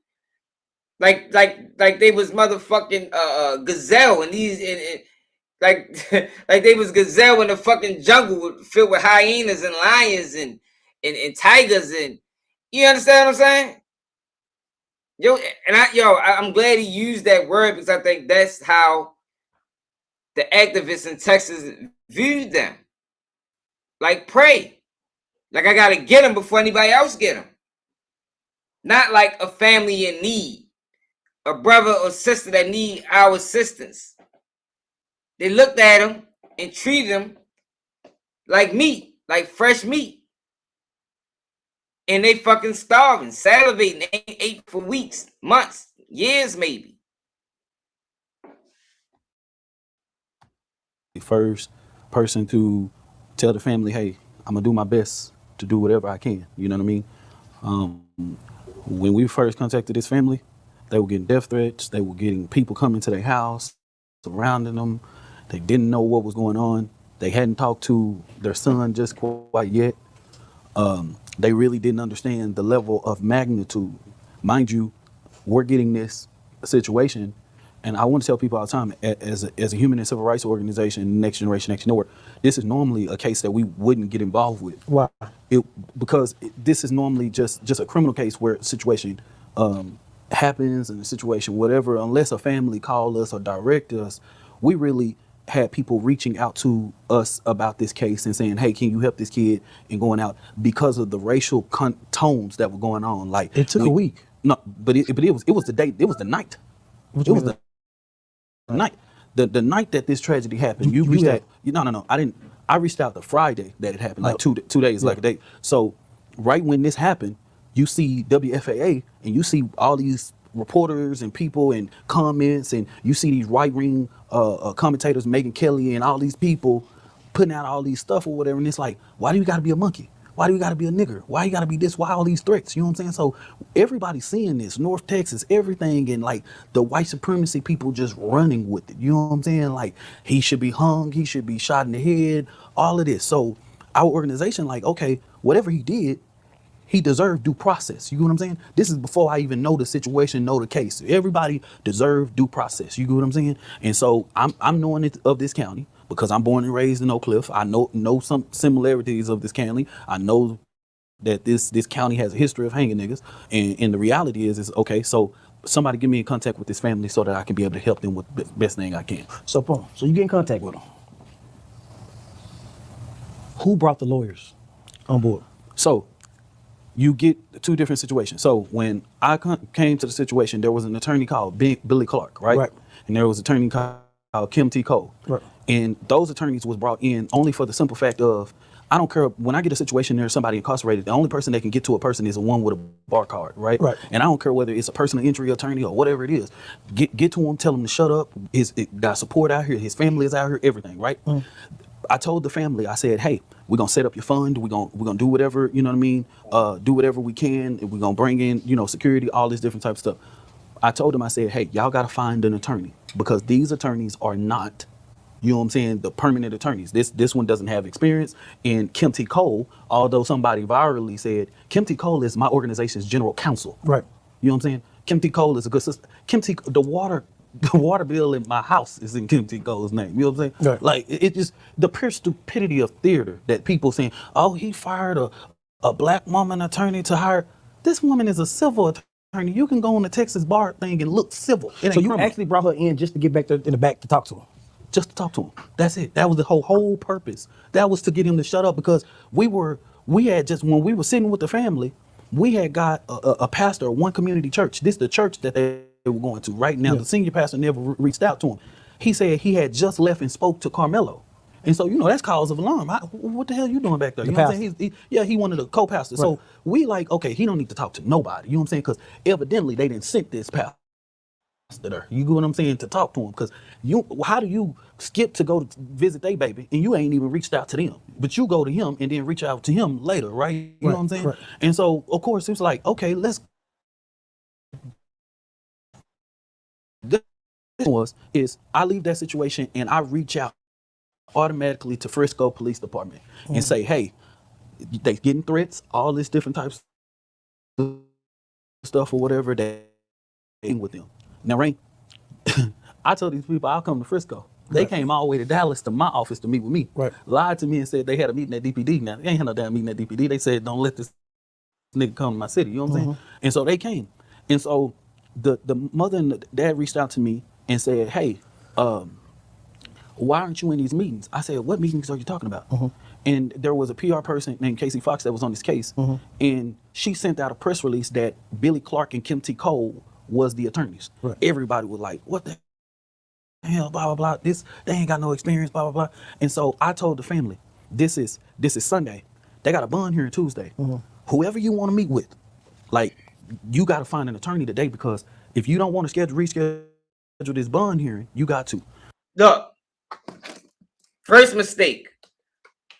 like they was motherfucking gazelle, and these and like like they was gazelle in the fucking jungle filled with hyenas and lions and tigers, and you understand what I'm saying? Yo, and I'm glad he used that word because I think that's how the activists in Texas viewed them. Like prey. Like I gotta get them before anybody else get them. Not like a family in need. A brother or sister that need our assistance. They looked at him and treated him like meat, like fresh meat. And they fucking starving, salivating. They ain't ate for weeks, months, years maybe. The first person to tell the family, hey, I'm gonna do my best to do whatever I can. You know what I mean? When we first contacted this family, they were getting death threats. They were getting people coming to their house, surrounding them. They didn't know what was going on. They hadn't talked to their son just quite yet. They really didn't understand the level of magnitude. Mind you, we're getting this situation, and I want to tell people all the time, as a human and civil rights organization, Next Generation Action Network, this is normally a case that we wouldn't get involved with. Why? Because this is normally just a criminal case where a situation happens, and a situation, whatever, unless a family called us or direct us, we really had people reaching out to us about this case and saying, hey, can you help this kid, and going out because of the racial tones that were going on. Like It took a week. No, but it was the day, it was the night. What It you was mean? the night. The night that this tragedy happened. You reached reached out. No. I reached out the Friday that it happened, like Oh. 2 days, like a day. So right when this happened, you see WFAA and you see all these reporters and people and comments, and you see these right wing commentators, Megyn Kelly and all these people putting out all these stuff or whatever. And it's like, why do you got to be a monkey? Why do you got to be a nigger? Why you got to be this? Why all these threats? You know what I'm saying? So everybody's seeing this, North Texas, everything, and like the white supremacy people just running with it. You know what I'm saying? Like he should be hung, he should be shot in the head, all of this. So our organization, like, okay, whatever he did, he deserved due process. You know what I'm saying? This is before I even know the situation, know the case. Everybody deserved due process. You get what I'm saying? And so I'm knowing it of this county because I'm born and raised in Oak Cliff. I know some similarities of this county. I know that this county has a history of hanging niggas. And the reality is okay, so somebody get me in contact with this family so that I can be able to help them with the best thing I can. So boom. So you get in contact with them. Who brought the lawyers on board? So you get two different situations. So when I came to the situation, there was an attorney called Billy Clark, right? Right. And there was an attorney called Kim T. Cole. Right. And those attorneys was brought in only for the simple fact of, I don't care, when I get a situation there's somebody incarcerated, the only person that can get to a person is the one with a bar card, right? Right. And I don't care whether it's a personal injury attorney or whatever it is. Get to him, tell him to shut up. It got support out here, his family is out here, everything, right? I told the family, I said, hey, we're gonna set up your fund, we're gonna do whatever, you know what I mean? Do whatever we can, and we're gonna bring in, security, all this different type of stuff. I told them, I said, hey, y'all gotta find an attorney because these attorneys are not, you know what I'm saying, the permanent attorneys. This one doesn't have experience. And Kim T. Cole, although somebody virally said, Kim T. Cole is my organization's general counsel. Right. You know what I'm saying? Kim T. Cole is a good sister. The water bill in my house is in Kim T. Cole's name. You know what I'm saying? Right. Like it just the pure stupidity of theater that people saying, oh, he fired a black woman attorney to hire. This woman is a civil attorney. attorney. You can go on the Texas bar thing and look civil. It ain't So you criminal. actually brought her in just to get back there in the back to talk to him. Just to talk to him. That's it. That was the whole purpose. That was to get him to shut up, because we had just, when we were sitting with the family, we had got a pastor of one community church. This is the church that they were going to right now. Yeah. The senior pastor never reached out to him. He said he had just left and spoke to Karmelo. And so, that's cause of alarm. What the hell you doing back there? You know what I'm saying? He wanted a co-pastor. Right. So we like, okay, he don't need to talk to nobody. You know what I'm saying? Because evidently they didn't send this pastor there. You get what I'm saying? To talk to him. Because how do you skip to go to visit their baby and you ain't even reached out to them? But you go to him and then reach out to him later, right? You know what I'm saying? Right. And so, of course, it was like, okay, this is I leave that situation and I reach out automatically to Frisco Police Department and say, hey, they getting threats, all this different types of stuff or whatever, they with them. Now, Rain, I told these people I'll come to Frisco. They came all the way to Dallas to my office to meet with me. Right. Lied to me and said they had a meeting at DPD. Now, they ain't had no damn meeting at DPD. They said, don't let this nigga come to my city. You know what I'm saying? And so they came. And so the mother and the dad reached out to me and said, hey, why aren't you in these meetings? I said, what meetings are you talking about? And there was a PR person named Casey Fox that was on this case. And she sent out a press release that Billy Clark and Kim T. Cole was the attorneys. Right. Everybody was like, what the hell, blah, blah, blah. They ain't got no experience, blah, blah, blah. And so I told the family, this is Sunday. They got a bond hearing Tuesday. Whoever you want to meet with, like, you got to find an attorney today, because if you don't want to reschedule this bond hearing, you got to. Look. First mistake.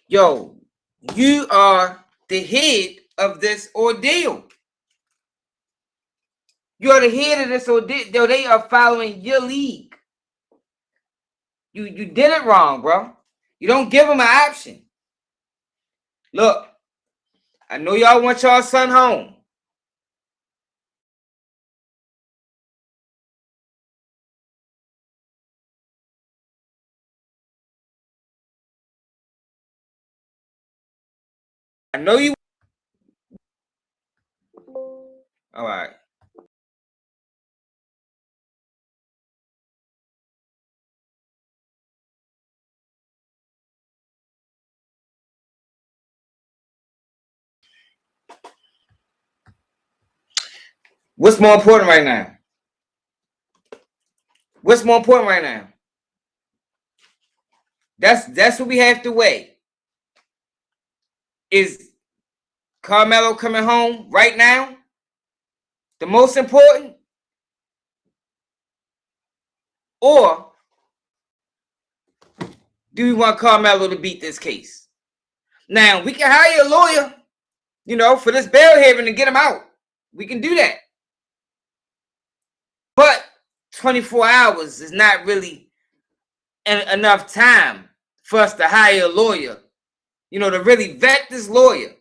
Yo, you are the head of this ordeal. You are the head of this ordeal. Yo, they are following your lead. You did it wrong, bro. You don't give them an option. Look, I know y'all want y'all son home. I know you. All right. What's more important right now? What's more important right now? That's what we have to weigh. Is Karmelo coming home right now the most important? Or do we want Karmelo to beat this case? Now, we can hire a lawyer, for this bail hearing to get him out. We can do that. But 24 hours is not really enough time for us to hire a lawyer, to really vet this lawyer.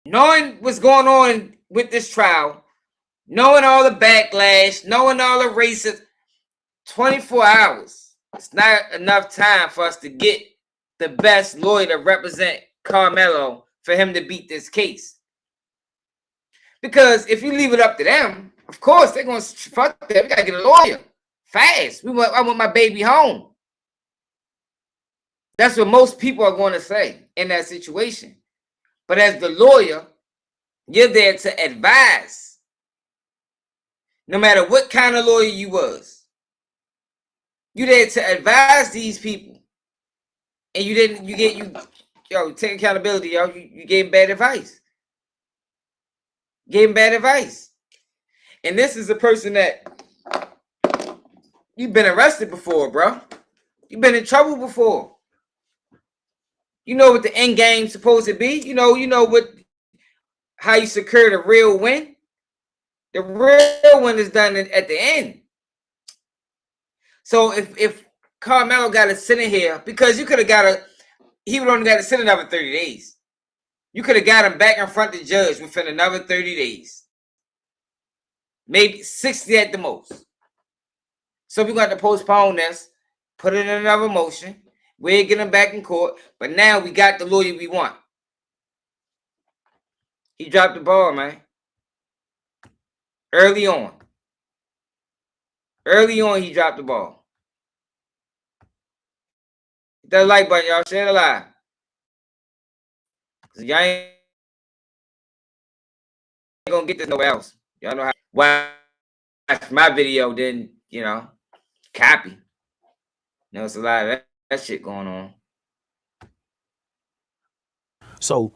Knowing what's going on with this trial, knowing all the backlash, knowing all the racism, 24 hours. It's not enough time for us to get the best lawyer to represent Karmelo for him to beat this case. Because if you leave it up to them, of course, they're going to fuck that. We got to get a lawyer fast. I want my baby home. That's what most people are going to say in that situation. But as the lawyer, you're there to advise. No matter what kind of lawyer you was. You're there to advise these people. And take accountability, yo. You gave bad advice. Gave him bad advice. And this is a person that you've been arrested before, bro. You've been in trouble before. You know what the end game's supposed to be. You know how you secure the real win. The real win is done at the end. So if Karmelo got to sit in here, because you could have he would only got to sit another 30 days. You could have got him back in front of the judge within another 30 days. Maybe 60 at the most. So we're going to postpone this, put it in another motion. We'll get him back in court. But now we got the lawyer we want. He dropped the ball, man. Early on. Early on, he dropped the ball. Hit that like button, y'all. Share the live. Y'all ain't gonna get this nowhere else. Y'all know how watch my video, then, you know, copy. You know, it's a lot of that shit going on. So,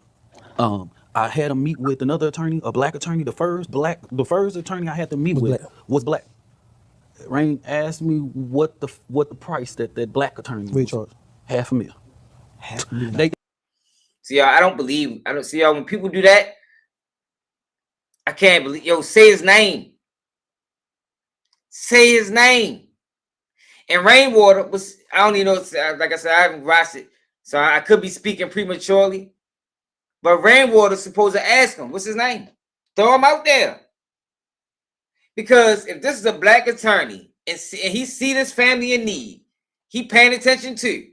I had to meet with another attorney, a black attorney. The first attorney I had to meet with was black. Rain asked me what the price that black attorney was. charge? $500,000. $500,000. They See, y'all, I don't see y'all when people do that. I can't believe, yo, say his name. Say his name. And Rainwater was, I don't even know, like I said, I haven't watched it, so I could be speaking prematurely. But Rainwater's supposed to ask him, what's his name? Throw him out there. Because if this is a black attorney and he see this family in need, he paying attention to,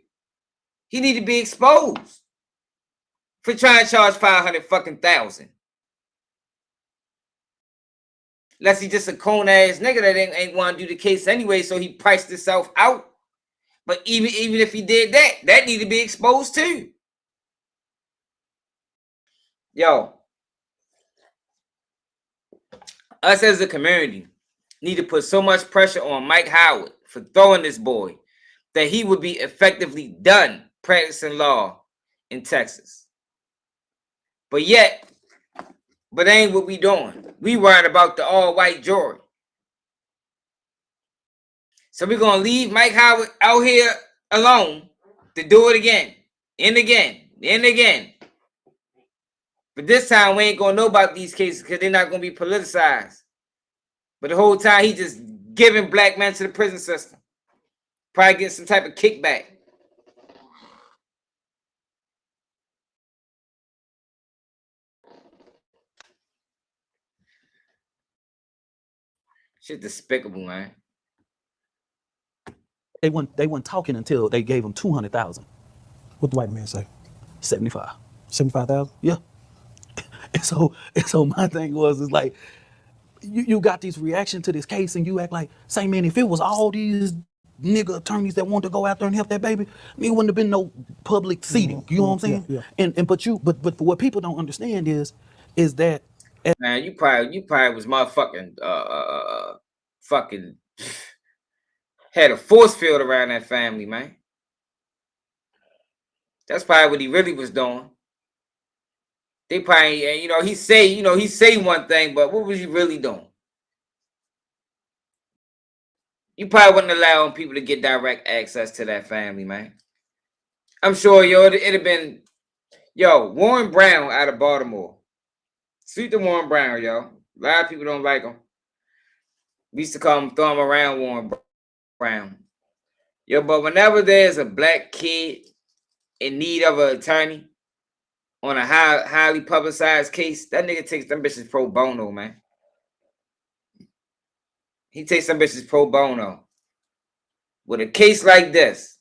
he need to be exposed for trying to charge 500 fucking thousand. Unless he just a cone ass nigga that ain't want to do the case anyway, so he priced himself out. But even if he did that, that need to be exposed too. Yo, us as a community need to put so much pressure on Mike Howard for throwing this boy that he would be effectively done practicing law in Texas. But ain't what we doing. We worried about the all-white jury. So we're going to leave Mike Howard out here alone to do it again, and again, and again. But this time, we ain't going to know about these cases because they're not going to be politicized. But the whole time, he just giving black men to the prison system. Probably getting some type of kickback. Shit despicable, man. they weren't talking until they gave him 200,000. What the white man say? 75. 75,000? Yeah. And so my thing was, is like, you got this reaction to this case and you act like, say, man, if it was all these nigga attorneys that wanted to go out there and help that baby, it wouldn't have been no public seating. You know what I'm saying? Yeah. And but what people don't understand is that Man, you probably was motherfucking fucking had a force field around that family, man. That's probably what he really was doing. They probably, he say one thing, but what was he really doing? You probably wouldn't allow people to get direct access to that family, man. I'm sure, it'd have been, Warren Brown out of Baltimore. Sweet to Warren Brown, yo. A lot of people don't like him. We used to throw him around Warren Brown. Yo, but whenever there's a black kid in need of an attorney on a highly publicized case, that nigga takes them bitches pro bono, man. He takes some bitches pro bono. With a case like this,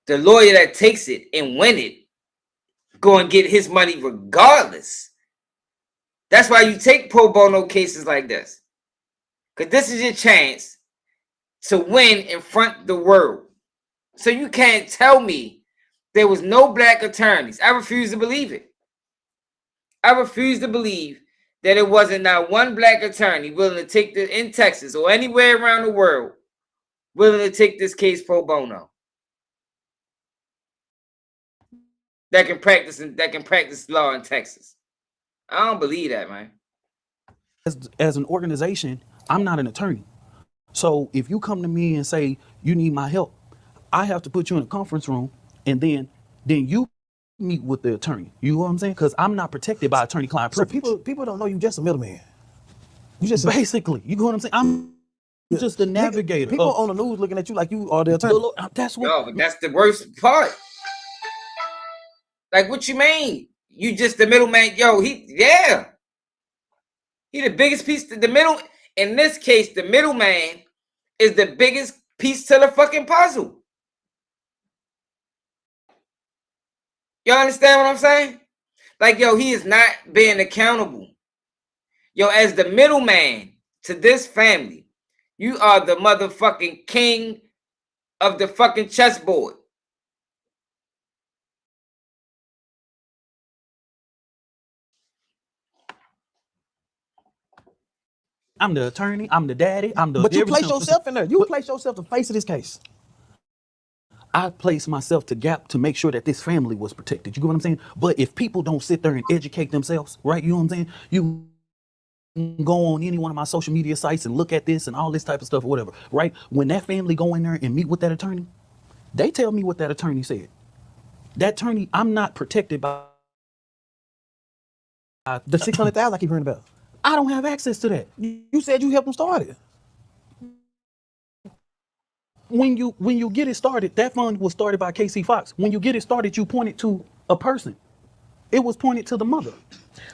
the lawyer that takes it and win it go and get his money regardless. That's why you take pro bono cases like this. Because this is your chance to win in front of the world. So you can't tell me there was no black attorneys. I refuse to believe it. I refuse to believe that it wasn't not one black attorney willing to take this in Texas or anywhere around the world, willing to take this case pro bono. That can practice law in Texas. I don't believe that, man. as an organization, I'm not an attorney. So if you come to me and say you need my help, I have to put you in a conference room and then you meet with the attorney. You know what I'm saying? Because I'm not protected by attorney-client So privilege. people don't know you just a middleman. You just Basically, you know what I'm saying? I'm just the navigator. People on the news looking at you like you are the attorney. That's what. No, but that's the worst part. Like, what you mean? You just the middleman? Yo, he the biggest piece. The middle, in this case, the middleman is the biggest piece to the fucking puzzle. Y'all understand what I'm saying? Like, yo, he is not being accountable. Yo, as the middleman to this family, you are the motherfucking king of the fucking chessboard. I'm the attorney. I'm the daddy. I'm the. But you everything. place yourself in there. You place yourself the face of this case. I placed myself to make sure that this family was protected. You get what I'm saying? But if people don't sit there and educate themselves, right? You know what I'm saying? You can go on any one of my social media sites and look at this and all this type of stuff or whatever, right? When that family go in there and meet with that attorney, they tell me what that attorney said. That attorney, I'm not protected by The 600,000 I keep hearing about. I don't have access to that. You said you helped them start it. When you get it started, that fund was started by KC Fox. When you get it started, you point it to a person. It was pointed to the mother.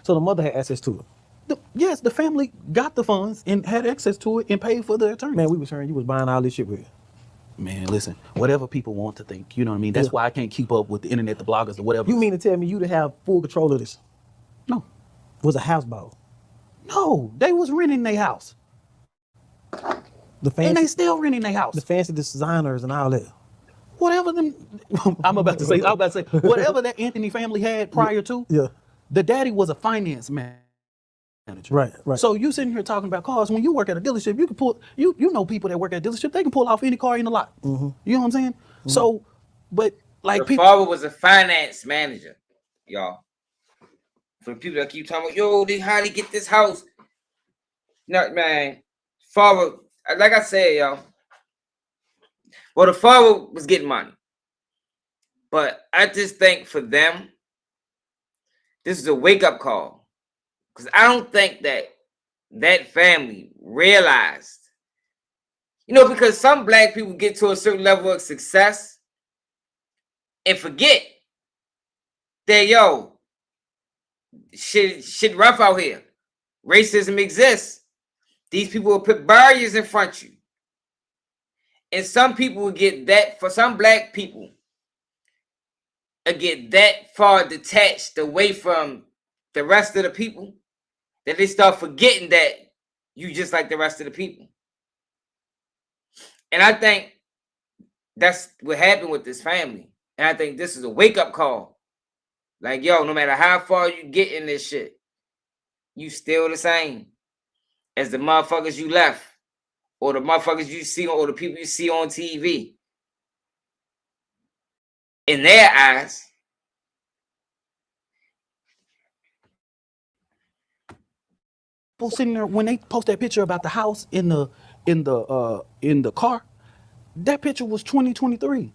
So the mother had access to it. Yes, the family got the funds and had access to it and paid for the attorney. Man, we was hearing you was buying all this shit with it. Man, listen, whatever people want to think, you know what I mean? That's why I can't keep up with the internet, the bloggers, or whatever. You mean to tell me you to have full control of this? No. Was a house bought? No, they was renting their house. The fancy, And they still renting their house. the fancy designers and all that. Whatever them, I was about to say, whatever that Anthony family had prior to, Yeah. the daddy was a finance manager. Right. So you sitting here talking about cars. When you work at a dealership, you can pull, you know people that work at a dealership, they can pull off any car in the lot. Mm-hmm. You know what I'm saying? So, but like The father was a finance manager, y'all. For the people that keep talking about, yo, how they get this house? No, man. Father, like I said, y'all. Well, the father was getting money. But I just think for them, this is a wake-up call. Because I don't think that family realized, because some black people get to a certain level of success and forget that, yo, shit rough out here. Racism exists. These people will put barriers in front of you. And some people will get that, for some black people, get that far detached away from the rest of the people that they start forgetting that you just like the rest of the people. And I think that's what happened with this family. And I think this is a wake-up call. Like, yo, no matter how far you get in this shit, you still the same as the motherfuckers you left, or the motherfuckers you see, or the people you see on TV. In their eyes, people sitting there when they post that picture about the house in the car, that picture was 2023.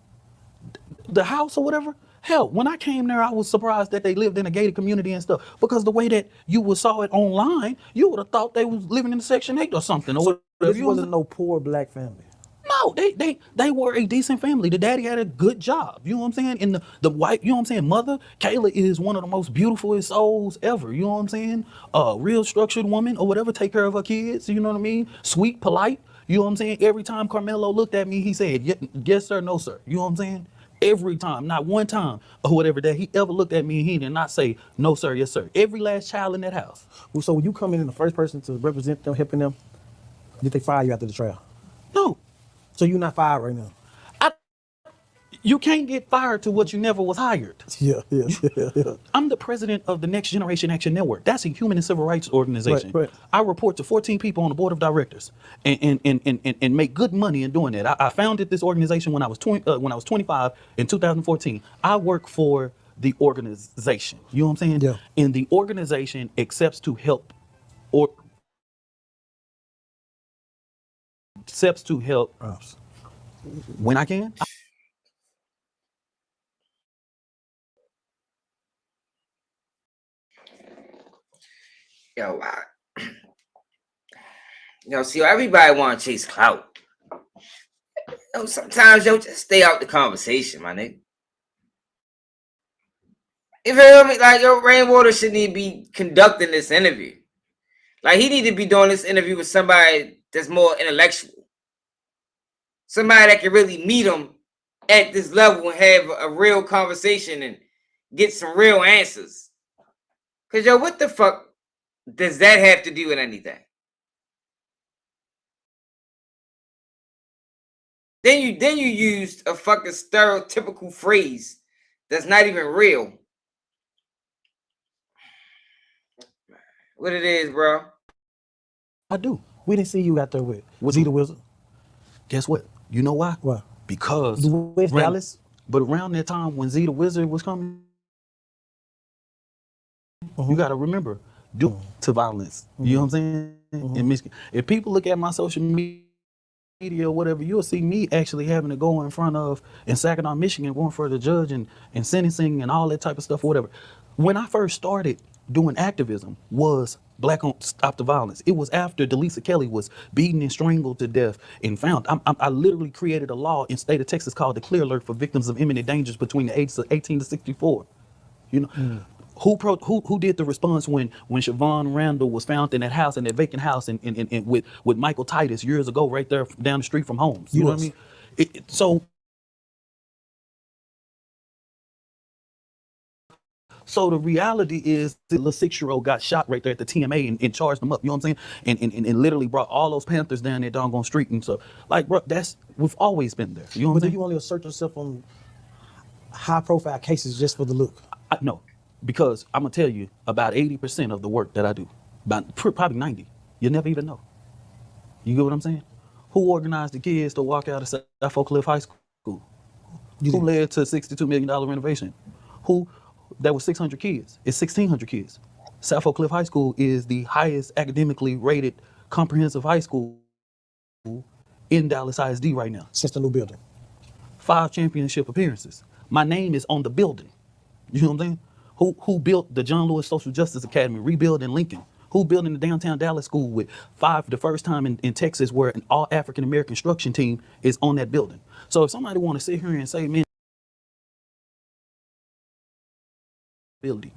The house or whatever. Hell, when I came there, I was surprised that they lived in a gated community and stuff. Because the way that you saw it online, you would have thought they was living in Section 8 or something. Or This wasn't no poor black family. No, they were a decent family. The daddy had a good job. You know what I'm saying? And the wife, you know what I'm saying? Mother, Kayla is one of the most beautiful souls ever. You know what I'm saying? Real structured woman or whatever, take care of her kids. You know what I mean? Sweet, polite. You know what I'm saying? Every time Karmelo looked at me, he said, yes, sir, no, sir. You know what I'm saying? Every time, not one time or whatever that he ever looked at me and he did not say, no, sir, yes, sir. Every last child in that house. Well, so when you come in the first person to represent them, helping them, did they fire you after the trial? No. So you're not fired right now? You can't get fired to what you never was hired. Yeah. I'm the president of the Next Generation Action Network. That's a human and civil rights organization. Right. I report to 14 people on the board of directors and make good money in doing that. I founded this organization when I was 25 in 2014. I work for the organization. You know what I'm saying? Yeah. And the organization accepts to help when I can. See, everybody want to chase clout. Sometimes, just stay out the conversation, my nigga. You feel me? Like, Rainwater shouldn't even be conducting this interview. Like, he need to be doing this interview with somebody that's more intellectual. Somebody that can really meet him at this level and have a real conversation and get some real answers. Because, what the fuck? Does that have to do with anything? Then you used a fucking stereotypical phrase that's not even real. What it is, bro? I do. We didn't see you out there with What's Z the wrong? Wizard. Guess what? You know why? Why? Because The West Dallas. But around that time when Z the Wizard was coming, you got to remember, due to violence. You know what I'm saying? In Michigan, if people look at my social media or whatever, you'll see me actually having to go in front of in Saginaw, Michigan, going for the judge and sentencing and all that type of stuff or whatever. When I first started doing activism was Black on Stop the Violence. It was after Delisa Kelly was beaten and strangled to death and found. I literally created a law in state of Texas called the Clear Alert for victims of imminent dangers between the ages of 18 to 64. You know, who did the response when Siobhan Randall was found in that house, in that vacant house, and with Michael Titus years ago, right there down the street from Holmes. You know what I mean? So the reality is the little 6-year-old got shot right there at the TMA and charged them up. You know what I'm saying? And literally brought all those Panthers down there doggone street. And so, like, bro, we've always been there. You know what I'm But do saying? you only assert yourself on high profile cases just for the look? No, because I'm gonna tell you about 80% of the work that I do, about probably 90, you never even know. You get what I'm saying? Who organized the kids to walk out of South Oak Cliff High School? Who led to a $62 million renovation? There was 600 kids. It's 1,600 kids. South Oak Cliff High School is the highest academically rated comprehensive high school in Dallas ISD right now. Since the new building. 5 championship appearances. My name is on the building. You know what I'm saying? Who built the John Lewis Social Justice Academy, rebuild in Lincoln? Who built in the downtown Dallas school with 5, the first time in Texas where an all African American instruction team is on that building. So if somebody want to sit here and say, man, ability.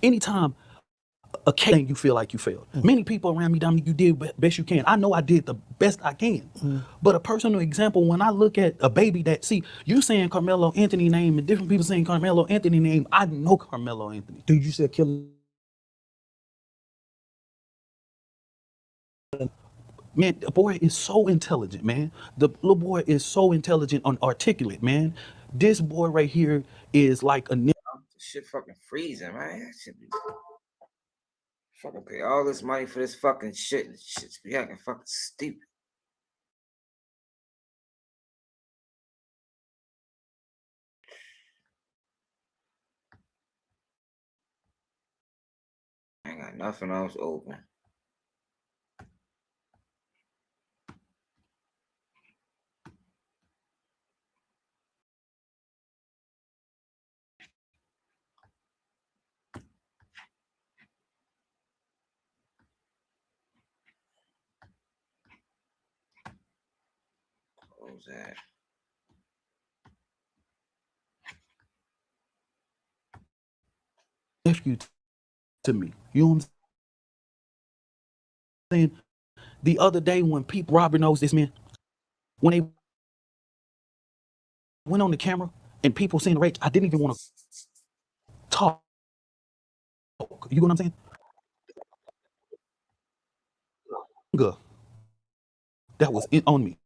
Anytime a case you feel like you failed. Many people around me, Dominic, you did best you can. I know I did the best I can. But a personal example, when I look at a baby that, see, you saying Karmelo Anthony name and different people saying Karmelo Anthony name, I know Karmelo Anthony. Dude, you said killer. Man, the boy is so intelligent, man. The little boy is so intelligent and articulate, man. This boy right here is like a Shit fucking freezing, man. That shit be fucking pay all this money for this fucking shit. This shit's be acting fucking stupid. I ain't got nothing else open. What was that? nephew to me. You know what I'm saying? The other day when people, Robert knows this, man, when they went on the camera and people seen the rage, I didn't even want to talk. You know what I'm saying? That was on me.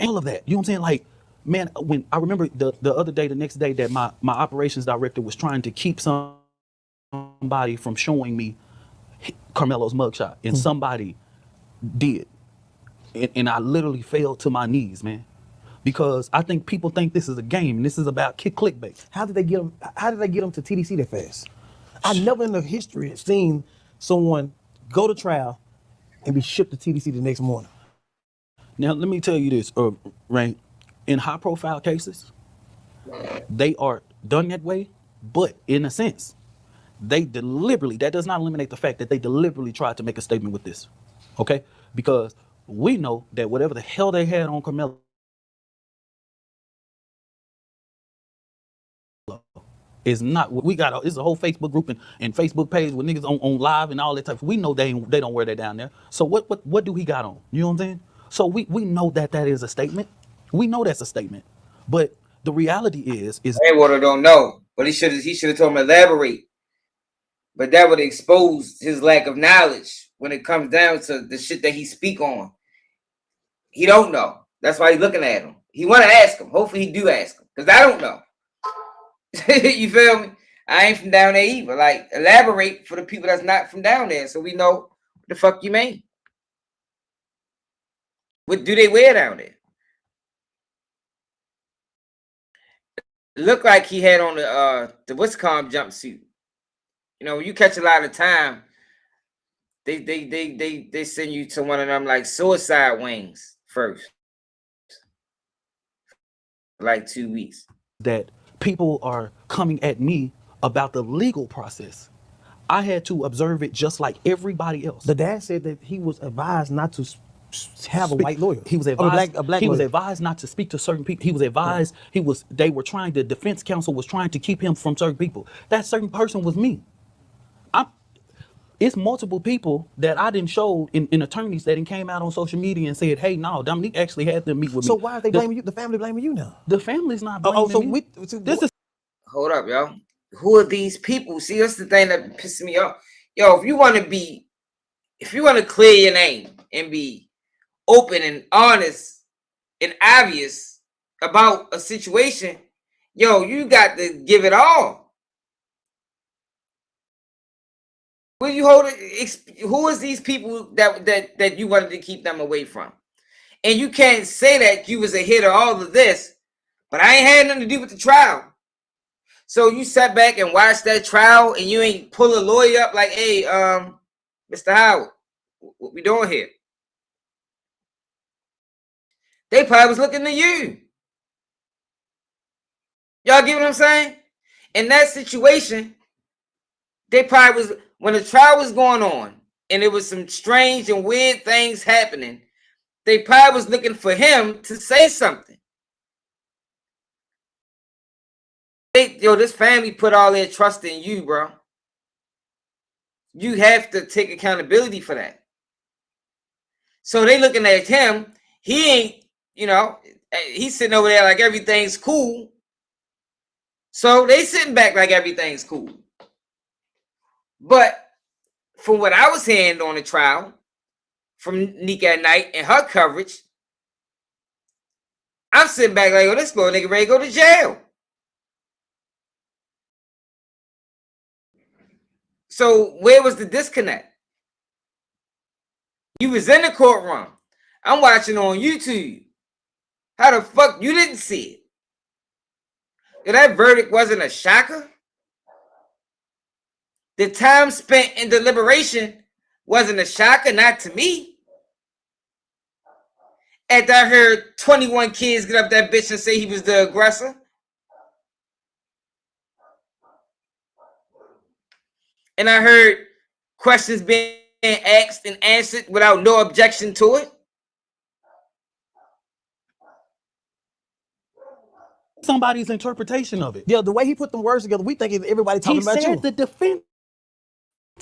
All of that. You know what I'm saying? Like, man, when I remember the other day, the next day that my operations director was trying to keep somebody from showing me Carmelo's mugshot, and somebody did. And I literally fell to my knees, man. Because I think people think this is a game and this is about clickbait. How did they get him? How did they get him to TDC that fast? I never in the history have seen someone go to trial and be shipped to TDC the next morning. Now, let me tell you this, Rain. In high profile cases, they are done that way, but in a sense, they deliberately, that does not eliminate the fact that they deliberately tried to make a statement with this, okay? Because we know that whatever the hell they had on Karmelo, It's not. We got it's a whole Facebook group and Facebook page with niggas on live and all that type. We know they don't wear that down there. So what do he got on? You know what I'm saying? So we know that is a statement. We know that's a statement. But the reality is Water don't know, but he should have told him to elaborate. But that would expose his lack of knowledge when it comes down to the shit that he speak on. He don't know. That's why he's looking at him. He want to ask him. Hopefully he do ask him, because I don't know. You feel me? I ain't from down there either. Like, elaborate for the people that's not from down there, so we know what the fuck you mean. What do they wear down there? Looked like he had on the Wiscom jumpsuit. You know, when you catch a lot of time, they send you to one of them like suicide wings first, like 2 weeks. that people are coming at me about the legal process. I had to observe it just like everybody else. The dad said that he was advised not to have a white lawyer. He was advised. A black he lawyer. was advised not to speak to certain people. He was advised. They were trying. The defense counsel was trying to keep him from certain people. That certain person was me. It's multiple people that I didn't show in attorneys that came out on social media and said, "Hey, no, Dominique actually had them meet with me." So why are they blaming you? The family blaming you now? The family's not blaming me. This is Hold up, y'all. Who are these people? See, that's the thing that pisses me off. Yo, if you want to clear your name and be open and honest and obvious about a situation, yo, you got to give it all. Will you hold it? Who is these people that you wanted to keep them away from? And you can't say that you was a hit of all of this, but I ain't had nothing to do with the trial. So you sat back and watched that trial and you ain't pull a lawyer up like, hey, Mr. Howard, what we doing here? They probably was looking to you. Y'all get what I'm saying? In that situation, they probably was, when the trial was going on and there was some strange and weird things happening, they probably was looking for him to say something. This family put all their trust in you, bro. You have to take accountability for that. So they looking at him. He ain't, he's sitting over there like everything's cool. So they sitting back like everything's cool. But from what I was hearing on the trial, from Nick at Night and her coverage, I'm sitting back like, oh, this little nigga ready to go to jail. So where was the disconnect? You was in the courtroom. I'm watching on YouTube. How the fuck you didn't see it? If that verdict wasn't a shocker, the time spent in deliberation wasn't a shocker, not to me. After I heard 21 kids get up that bitch and say he was the aggressor. And I heard questions being asked and answered without no objection to it. somebody's interpretation of it. Yeah, the way he put them words together, we think everybody talking about you. He said the defense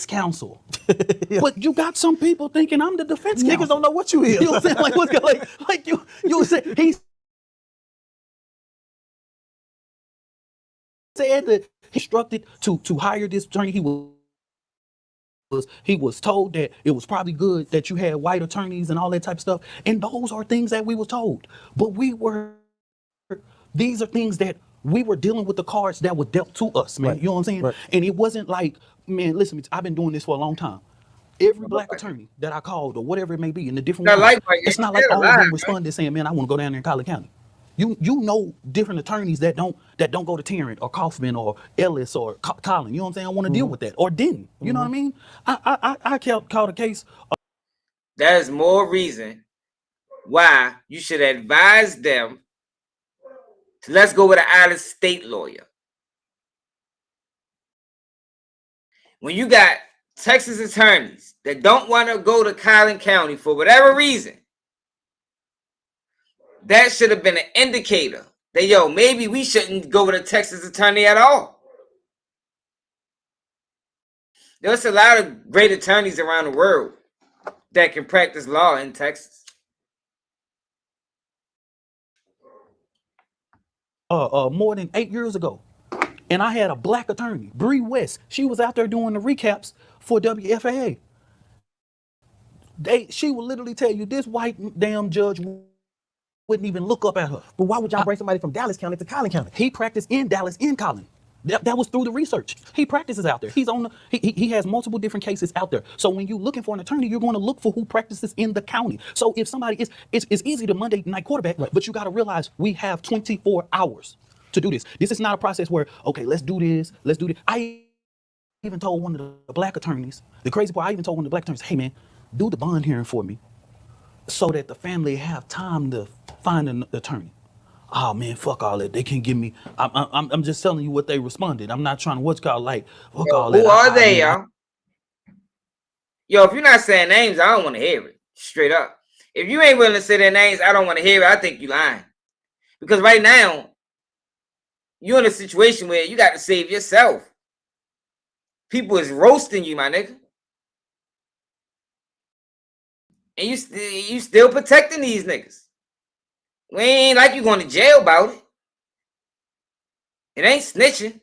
counsel. Yeah. But you got some people thinking I'm the defense counsel. Niggas don't know what you is. You know what I'm saying? Like, what's going like you said he said that he instructed to hire this attorney. He was told that it was probably good that you had white attorneys and all that type of stuff. And those are things that we were told. But these are things that we were dealing with, the cards that were dealt to us, man. Right. You know what I'm saying? Right. And it wasn't like, man, listen, I've been doing this for a long time. Every black attorney that I called or whatever it may be in the different ways, it's not like all of them responded saying, man, I want to go down there in Collin County. You know different attorneys that don't go to Tarrant or Kaufman or Ellis or Collin. You know what I'm saying? I want to deal with that or didn't. You know what I mean? I called a case. That is more reason why you should advise them to let's go with an out-of-state lawyer. When you got Texas attorneys that don't want to go to Collin County for whatever reason, that should have been an indicator that, yo, maybe we shouldn't go with a Texas attorney at all. There's a lot of great attorneys around the world that can practice law in Texas. More than 8 years ago. And I had a black attorney, Bree West. She was out there doing the recaps for WFAA. She would literally tell you this white damn judge wouldn't even look up at her. But why would y'all bring somebody from Dallas County to Collin County? He practiced in Dallas, in Collin. That was through the research. He practices out there. He's on the, he has multiple different cases out there. So when you're looking for an attorney, you're going to look for who practices in the county. So if somebody is, it's easy to Monday night quarterback, right, but you got to realize we have 24 hours to do this. This is not a process where, okay, let's do this. I even told one of the black attorneys, the crazy part, I even told one of the black attorneys, hey man, do the bond hearing for me so that the family have time to find an attorney. Oh man, fuck all that. They can't give me. I'm just telling you what they responded. I'm not trying to what's called like fuck all that. Who are they, y'all? Yo, if you're not saying names, I don't want to hear it. Straight up. If you ain't willing to say their names, I don't want to hear it. I think you lying. Because right now, you're in a situation where you got to save yourself. People is roasting you, my nigga. And you still protecting these niggas. We ain't like you going to jail about it. It ain't snitching.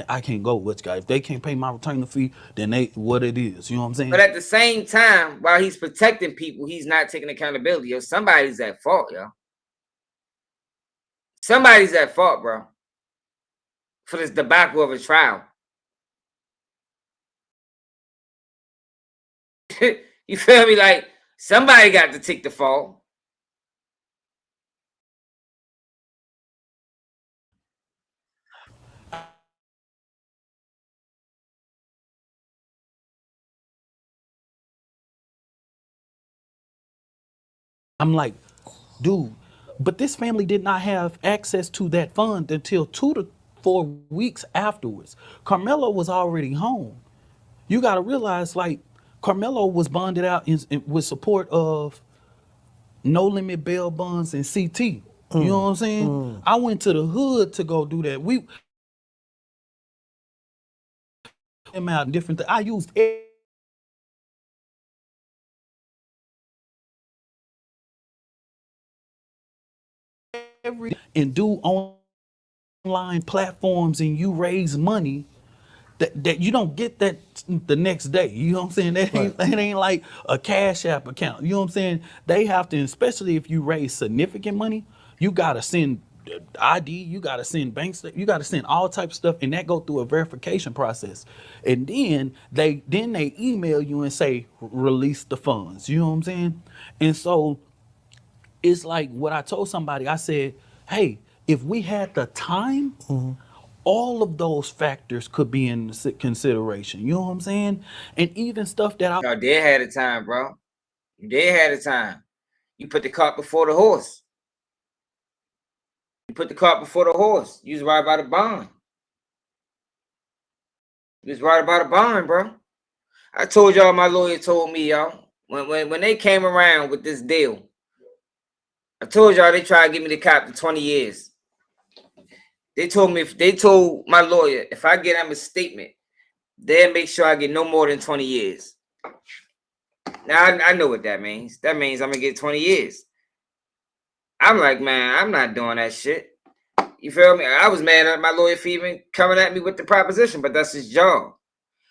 I can't go with guys. If they can't pay my retainer fee, then they what it is. You know what I'm saying? But at the same time, while he's protecting people, he's not taking accountability. Yo, somebody's at fault, yo. Somebody's at fault, bro. For this debacle of a trial. You feel me? Like, somebody got to take the fall. I'm like, dude, but this family did not have access to that fund until 2 to 4 weeks afterwards. Karmelo was already home. You got to realize, like, Karmelo was bonded out with support of no limit bail bonds and CT. You know what I'm saying? I went to the hood to go do that. We him out different. I used every and do online platforms and you raise money that you don't get that the next day. You know what I'm saying? That ain't like a Cash App account. You know what I'm saying? They have to, especially if you raise significant money, you gotta send ID, you gotta send bank stuff, you gotta send all types of stuff, and that go through a verification process. And then they email you and say release the funds. You know what I'm saying? And so it's like what I told somebody. I said, hey, if we had the time, all of those factors could be in consideration. You know what I'm saying? And even stuff that Y'all did have the time, bro. You did have the time. You put the cart before the horse. You put the cart before the horse. You was right about the bond. You was right about the bond, bro. I told y'all, my lawyer told me, y'all, when they came around with this deal, I told y'all they tried to give me the cop to 20 years. They told my lawyer, if I get them a statement, they'll make sure I get no more than 20 years. Now, I know what that means. That means I'm going to get 20 years. I'm like, man, I'm not doing that shit. You feel me? I was mad at my lawyer for even coming at me with the proposition, but that's his job.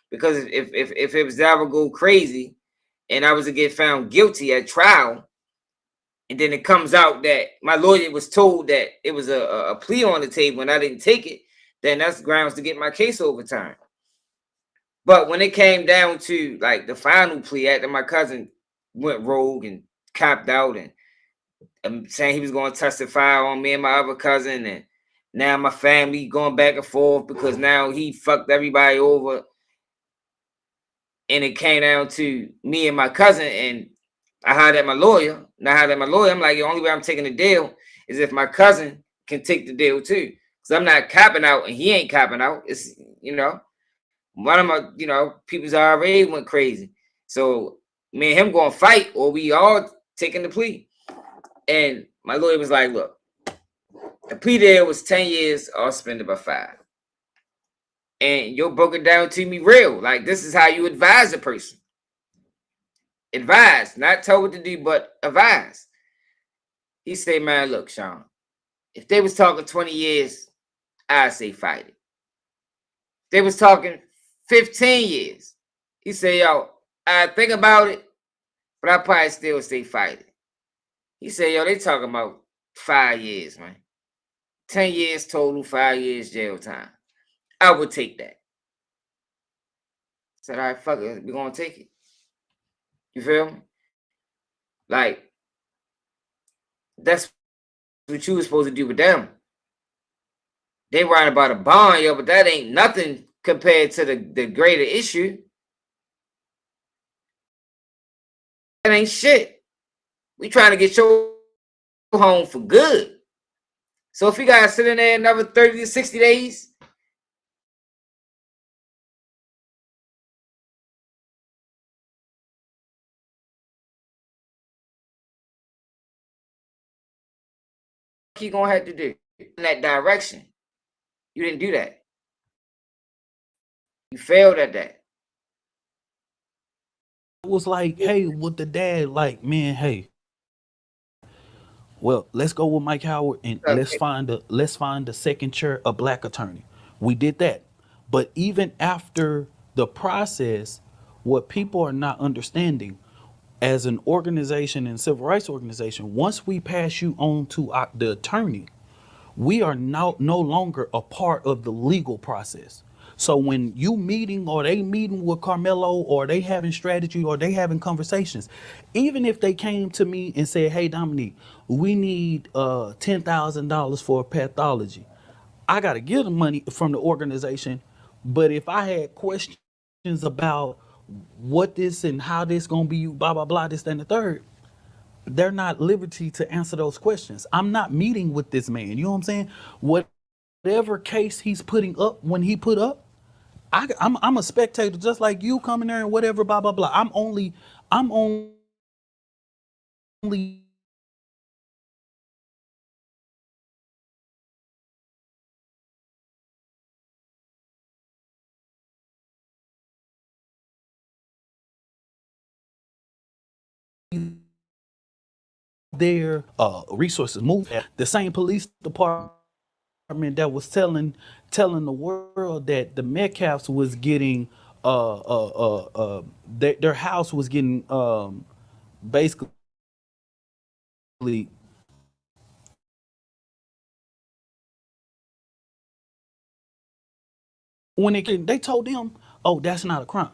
Because if it was to ever go crazy and I was to get found guilty at trial, and then it comes out that my lawyer was told that it was a plea on the table and I didn't take it, then that's grounds to get my case overturned. But when it came down to like the final plea after my cousin went rogue and copped out and saying he was going to testify on me and my other cousin, and now my family going back and forth because now he fucked everybody over, and it came down to me and my cousin, and I hired at my lawyer. Now I hired at my lawyer. I'm like, the only way I'm taking the deal is if my cousin can take the deal too. Because I'm not copping out and he ain't copping out. It's, one of my, people's already went crazy. So me and him going to fight or we all taking the plea. And my lawyer was like, look, The plea there was 10 years, all suspended by 5. And you broke it down to me real. Like, this is how you advise a person. Advise, not tell what to do, but advise. He say, man, look, Sean, if they was talking 20 years, I'd say fight it. If they was talking 15 years, he say, yo, I think about it, but I probably still say fight it. He said, yo, they talking about 5 years, man. 10 years total, 5 years jail time. I would take that. Said, all right, fuck it, we're gonna take it. You feel me? Like, that's what you was supposed to do with them. They writing about a bond, yo, but that ain't nothing compared to the greater issue. That ain't shit. We trying to get your home for good. So if you guys sit in there another 30 to 60 days, what you gonna have to do in that direction? You didn't do that. You failed at that. It was like, hey, with the dad, like, man, hey, well, let's go with Mike Howard and let's Okay. find a second chair, a black attorney. We did that. But even after the process, what people are not understanding as an organization and civil rights organization, once we pass you on to the attorney, we are now no longer a part of the legal process. So when you meeting or they meeting with Karmelo or they having strategy or they having conversations, even if they came to me and said, hey, Dominique, we need $10,000 for a pathology, I got to give them money from the organization. But if I had questions about what this and how this going to be, blah, blah, blah, this, that, and the third, they're not at liberty to answer those questions. I'm not meeting with this man. You know what I'm saying? Whatever case he's putting up when he put up, I'm a spectator just like you coming there and whatever, blah, blah, blah. I'm only there, resources move. The same police department that was telling the world that the Metcalfs was getting their house was getting basically when they told them, oh, that's not a crime.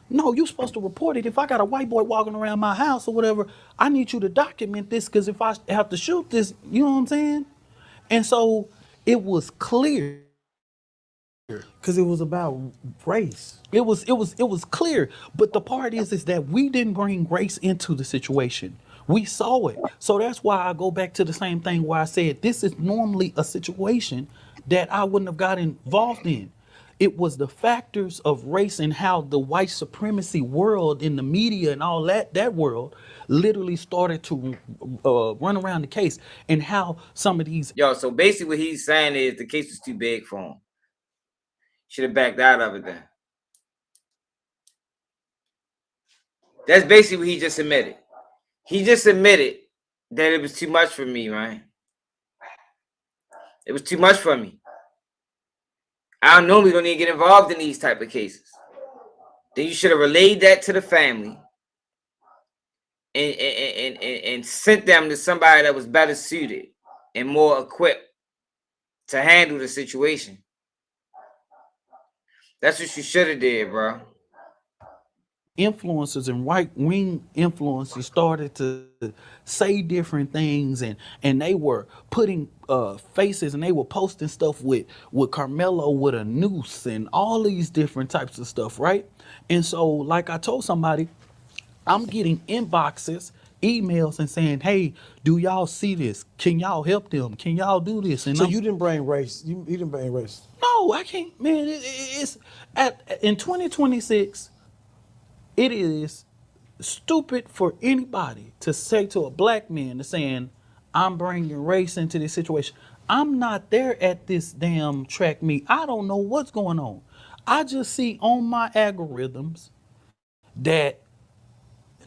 No, you're supposed to report it. If I got a white boy walking around my house or whatever, I need you to document this, because if I have to shoot this, you know what I'm saying? And so it was clear. Because it was about race. It was clear. But the part is that we didn't bring race into the situation. We saw it. So that's why I go back to the same thing where I said this is normally a situation that I wouldn't have got involved in. It was the factors of race and how the white supremacy world in the media and all that world literally started to run around the case, and how some of these. Yo, so basically what he's saying is the case was too big for him. Should have backed out of it then. That's basically what he just admitted. He just admitted that it was too much for me, man. It was too much for me. I normally don't even get involved in these type of cases. Then you should have relayed that to the family and sent them to somebody that was better suited and more equipped to handle the situation. That's what you should have did, bro. Influencers and right wing influencers started to say different things, and they were putting faces, and they were posting stuff with Karmelo with a noose and all these different types of stuff, right? And so, like I told somebody, I'm getting inboxes, emails, and saying, hey, do y'all see this? Can y'all help them? Can y'all do this? And So you didn't bring race. You didn't bring race. no, I can't, man. It's in 2026. It is stupid for anybody to say to a black man to saying, I'm bringing race into this situation. I'm not there at this damn track meet. I don't know what's going on. I just see on my algorithms that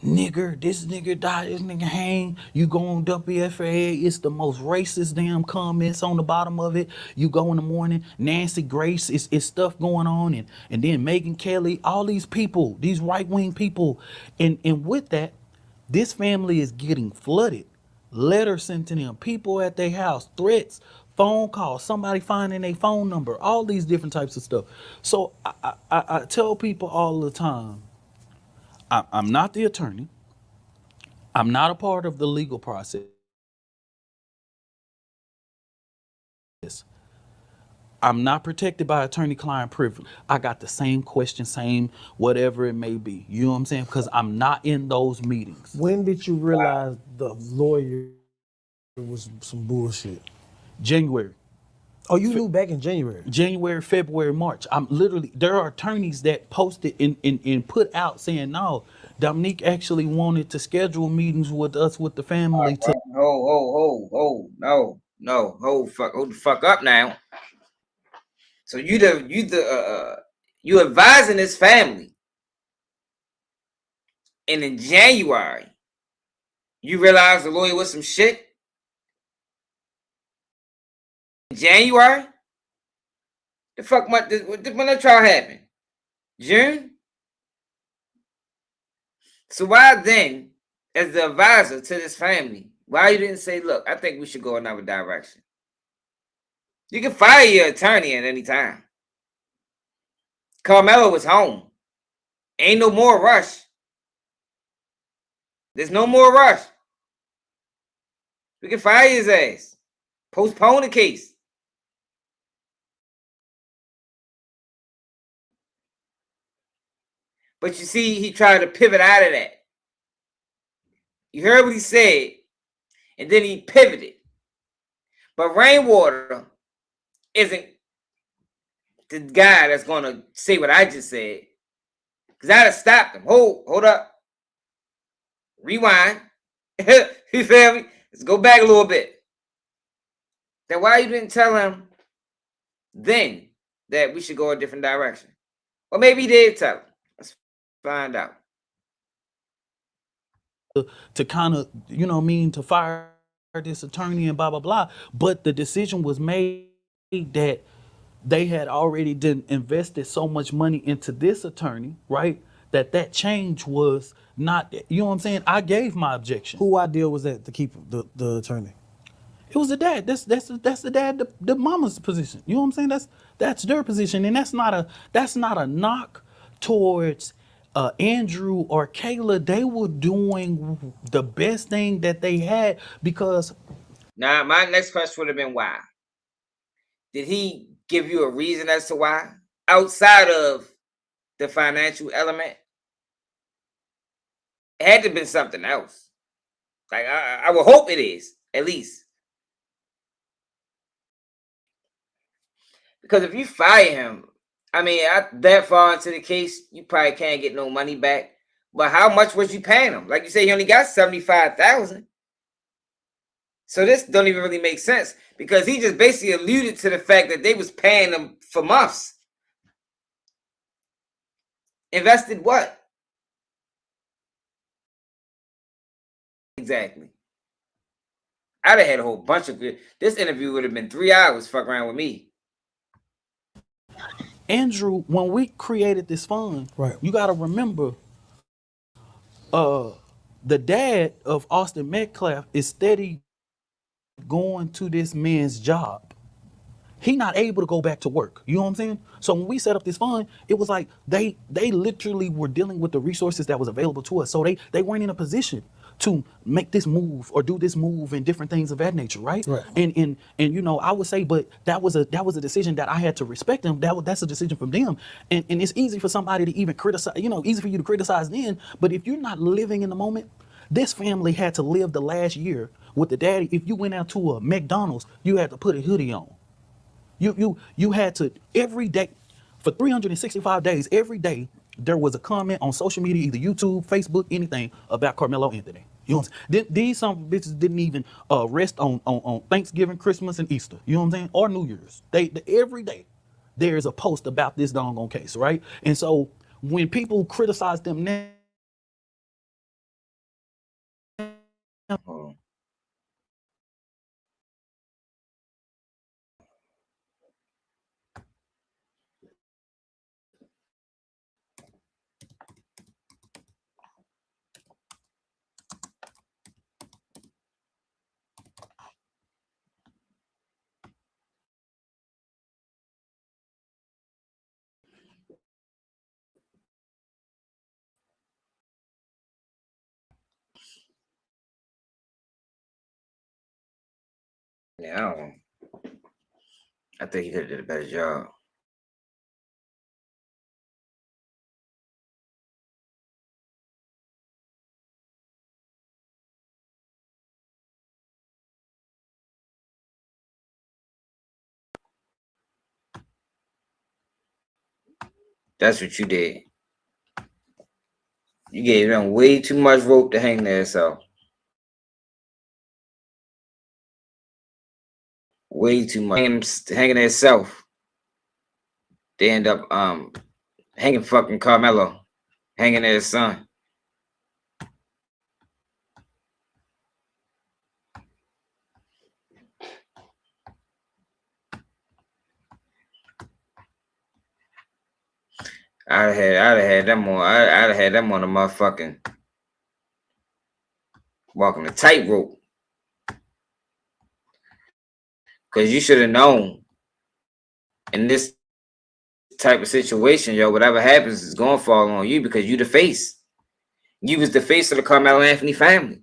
nigger, this nigga died, this nigga hang. You go on WFA, it's the most racist damn comments on the bottom of it. You go in the morning, Nancy Grace, it's stuff going on, and then Megan Kelly, all these people, these right-wing people. And with that, this family is getting flooded. Letters sent to them, people at their house, threats, phone calls, somebody finding a phone number, all these different types of stuff. So I tell people all the time, I'm not the attorney. I'm not a part of the legal process. I'm not protected by attorney-client privilege. I got the same question, same whatever it may be. You know what I'm saying? Because I'm not in those meetings. When did you realize the lawyer was some bullshit? January. Oh, you knew back in January. January, February, March. I'm literally, there are attorneys that posted and put out saying, no, Dominique actually wanted to schedule meetings with us, with the family. Hold the fuck up now. So you advising this family, and in January, you realize the lawyer was some shit. In January, the fuck when that trial happened? June. So why then, as the advisor to this family, why you didn't say, look, I think we should go another direction? You can fire your attorney at any time. Karmelo was home. Ain't no more rush. There's no more rush. We can fire his ass. Postpone the case. But you see, he tried to pivot out of that. You heard what he said, and then he pivoted. But Rainwater isn't the guy that's going to say what I just said. Because I'd have stopped him. Hold up. Rewind. You feel me? Let's go back a little bit. Then why you didn't tell him then that we should go a different direction? Or maybe he did tell him. Let's find out. To kind of, you know what I mean, to fire this attorney and blah, blah, blah. But the decision was made that they had already invested so much money into this attorney, right? That change was not, you know what I'm saying? I gave my objection. Who idea was that to keep the attorney? It was the dad. That's the dad, the mama's position. You know what I'm saying? That's their position, and that's not a knock towards Andrew or Kayla. They were doing the best thing that they had because. Now, my next question would have been why? Did he give you a reason as to why? Outside of the financial element? It had to have been something else. Like, I would hope it is, at least. Because if you fire him, I mean, that far into the case, you probably can't get no money back. But how much was you paying him? Like you say, he only got $75,000. So this don't even really make sense because he just basically alluded to the fact that they was paying him for months. Invested what? Exactly. I'd have had a whole bunch of good. This interview would have been 3 hours. Fuck around with me. Andrew, when we created this fund, right, you got to remember, the dad of Austin Metcalf is steady going to this man's job. He not able to go back to work. You know what I'm saying? So when we set up this fund, it was like they literally were dealing with the resources that was available to us. So they weren't in a position to make this move or do this move and different things of that nature, right? And you know, I would say, but that was a decision that I had to respect them. That's a decision from them. And it's easy for somebody to even criticize, you know, easy for you to criticize then. But if you're not living in the moment, this family had to live the last year with the daddy. If you went out to a McDonald's, you had to put a hoodie on. You had to every day for 365 days, every day there was a comment on social media, either YouTube, Facebook, anything about Carmelo Anthony. You know what I'm saying? These some bitches didn't even rest on Thanksgiving, Christmas, and Easter. You know what I'm saying? Or New Year's. They every day there is a post about this doggone case, right? And so when people criticize them now, Yeah, I think he could have did a better job. That's what you did. You gave them way too much rope to hang themselves. Way too much. Hanging themselves. They end up hanging fucking Carmelo. Hanging his son. I'd have had them on. I'd have had them on the motherfucking walking the tightrope. Cause you should have known in this type of situation, yo, whatever happens is gonna fall on you because you the face. You was the face of the Carmelo Anthony family.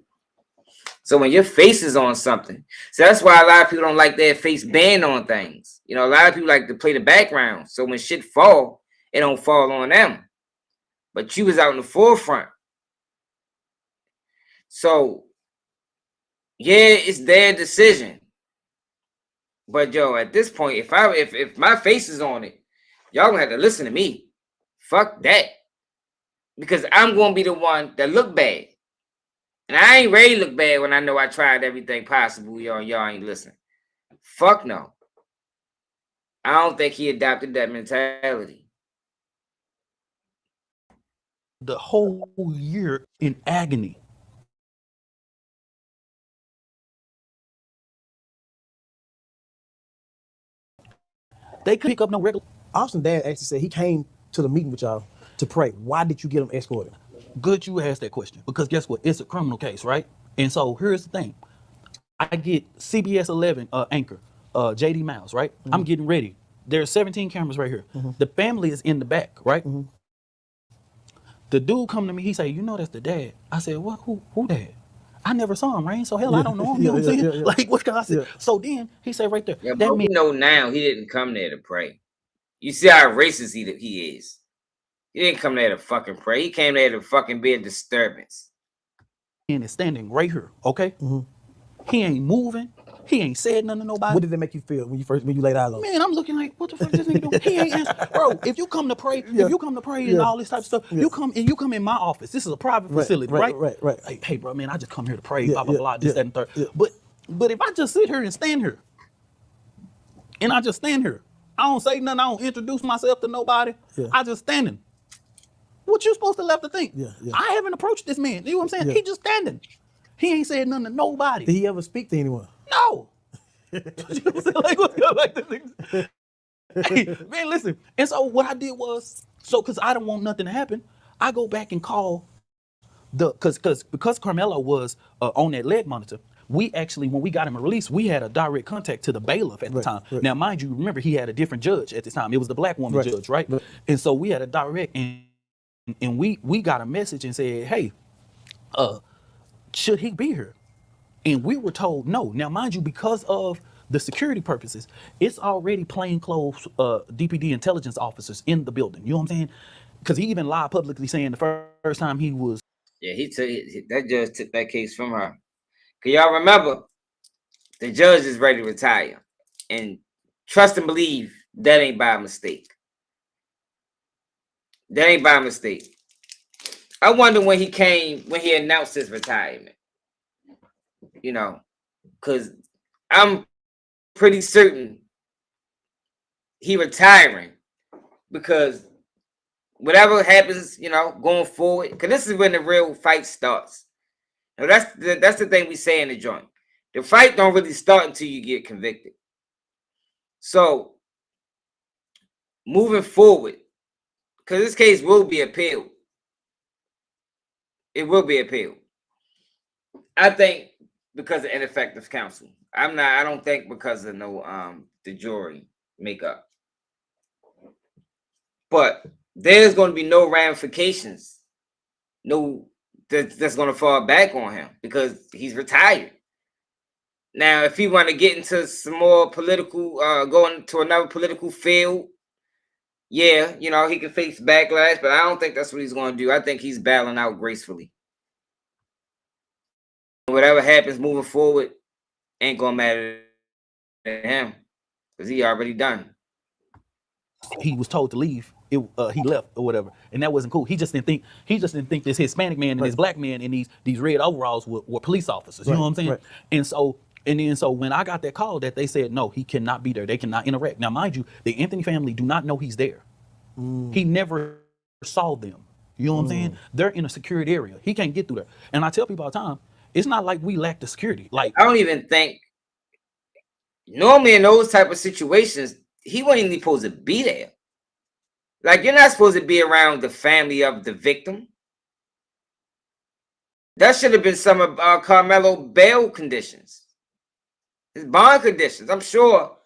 So when your face is on something, so that's why a lot of people don't like their face banned on things. You know, a lot of people like to play the background. So when shit fall, it don't fall on them. But you was out in the forefront. So yeah, it's their decision. But yo, at this point, if my face is on it, y'all gonna have to listen to me. Fuck that. Because I'm gonna be the one that look bad. And I ain't ready to look bad when I know I tried everything possible, y'all ain't listening. Fuck no. I don't think he adopted that mentality. the whole year in agony. They could pick up no regular. Austin dad actually said he came to the meeting with y'all to pray. Why did you get him escorted? Good you asked that question, because guess what? It's a criminal case, right? And so here's the thing. I get CBS 11 anchor, JD Miles, right? Mm-hmm. I'm getting ready. There's 17 cameras right here. Mm-hmm. The family is in the back, right? Mm-hmm. The dude come to me, he say, you know that's the dad. I said, what? Who dad? I never saw him, Rain, so hell, I don't know him. You know what I'm saying? Like, what can I say? So then he said right there, Yeah, that but we know now he didn't come there to pray. You see how racist he is. He didn't come there to fucking pray. He came there to fucking be a disturbance. man is standing right here, okay? Mm-hmm. He ain't moving. He ain't said nothing to nobody. What did that make you feel when you laid eyes on him? Man, I'm looking like, what the fuck is this nigga doing? He ain't answer. Bro, if you come to pray, and all this type of stuff, you come in my office. This is a private facility, right? Right. Hey, bro, man, I just come here to pray, Yeah, blah, blah, blah, this, that, and third. But if I just sit here and stand here, and I just stand here, I don't say nothing, I don't introduce myself to nobody, I just standing. What you supposed to left to think? Yeah. I haven't approached this man. You know what I'm saying? Yeah. He just standing. He ain't said nothing to nobody. Did he ever speak to anyone? No. You know what I'm saying? Like, what's going like this? Hey, man, listen. And so what I did was, because I don't want nothing to happen, I go back and call because Carmelo was on that leg monitor. We actually, when we got him released, we had a direct contact to the bailiff at the time. Right. Now, mind you, remember he had a different judge at this time. It was the black woman judge, right? And so we had a direct, and we got a message and said, hey, should he be here? And we were told no. Now, mind you, because of the security purposes, it's already plainclothes DPD intelligence officers in the building. You know what I'm saying? Because he even lied publicly saying the first time he was. Yeah, that judge took that case from her. Can y'all remember? The judge is ready to retire. And trust and believe that ain't by mistake. That ain't by mistake. I wonder when he announced his retirement. You know, because I'm pretty certain he retiring, because whatever happens, going forward, because this is when the real fight starts. Now that's the thing we say in the joint. The fight don't really start until you get convicted. So moving forward, because this case will be appealed. It will be appealed. I think because of ineffective counsel. I don't think because of the jury makeup. But there's going to be no ramifications. That's going to fall back on him because he's retired. Now, if he want to get into some more political, going to another political field, yeah, he can face backlash, but I don't think that's what he's going to do. I think he's battling out gracefully. Whatever happens moving forward ain't going to matter to him because he already done. He was told to leave. He left or whatever, and that wasn't cool. He just didn't think this Hispanic man and this black man in these red overalls were police officers. You know what I'm saying? Right. And so when I got that call that they said no, he cannot be there. They cannot interact. Now, mind you, the Anthony family do not know he's there. He never saw them. You know what I'm saying? They're in a secured area. He can't get through there. And I tell people all the time, it's not like we lack the security. Like, I don't even think normally in those type of situations, he wasn't even supposed to be there. Like, you're not supposed to be around the family of the victim. That should have been some of Karmelo bail conditions, his bond conditions. I'm sure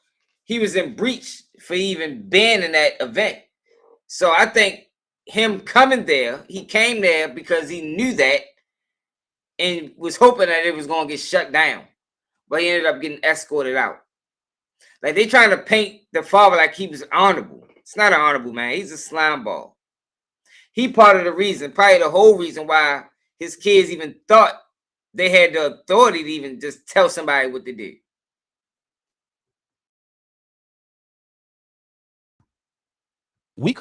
he was in breach for even being in that event. So I think him coming there, he came there because he knew that and was hoping that it was going to get shut down. But he ended up getting escorted out. Like, they trying to paint the father like he was honorable. It's not an honorable man. He's a slime ball. He part of the reason, probably the whole reason why his kids even thought they had the authority to even just tell somebody what they did. We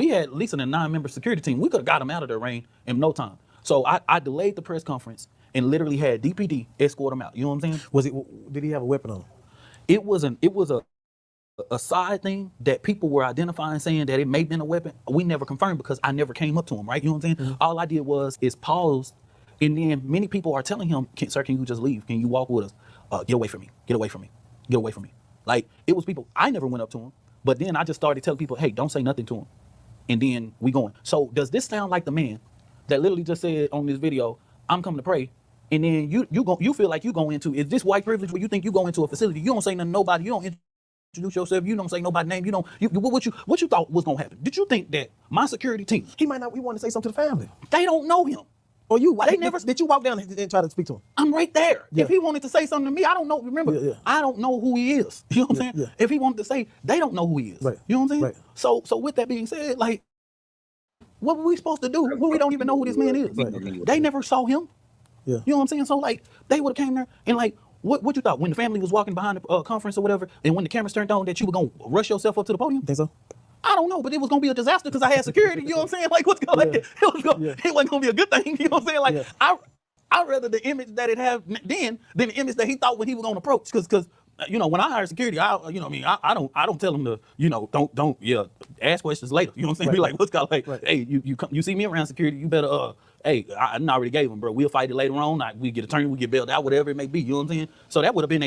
had at least a 9-member security team. We could have got him out of there, Rain, in no time. So I delayed the press conference and literally had DPD escort him out. You know what I'm saying? Did he have a weapon on him? It was a side thing that people were identifying, saying that it may have been a weapon. We never confirmed because I never came up to him, right? You know what I'm saying? All I did is pause, and then many people are telling him, sir, can you just leave? Can you walk with us? Get away from me. Get away from me. Get away from me. Like, it was people, I never went up to him, but then I just started telling people, hey, don't say nothing to him. And then we going. So does this sound like the man that literally just said on this video, I'm coming to pray, and then you feel like you go into, is this white privilege where you think you go into a facility, you don't say nothing to nobody, you don't introduce yourself, you don't say nobody's name, what you thought was gonna happen? Did you think that my security team, he might not, we want to say something to the family. they don't know him? Or did you walk down and try to speak to him? I'm right there. Yeah. If he wanted to say something to me, I don't know. Remember, I don't know who he is. You know what I'm saying? Yeah. If he wanted to say, they don't know who he is. Right. You know what I'm saying? Right. So with that being said, like, what were we supposed to do when we don't even know who this man is? Right, okay. They never saw him. Yeah. You know what I'm saying? So, like, they would have came there and, like, what you thought when the family was walking behind the conference or whatever, and when the cameras turned on, that you were gonna rush yourself up to the podium? Think so? I don't know, but it was gonna be a disaster because I had security. You know what I'm saying? Like, what's going? It wasn't gonna be a good thing. You know what I'm saying? Like, I rather the image that it had then than the image that he thought when he was gonna approach. Because when I hire security, I don't tell him to, don't ask questions later. You know what I'm saying? Right, Be like, what's going, like, right. hey, you see me around security, you better hey, I already gave him, bro. We'll fight it later on. We get attorney, we get bailed out, whatever it may be. You know what I'm saying? So that would have been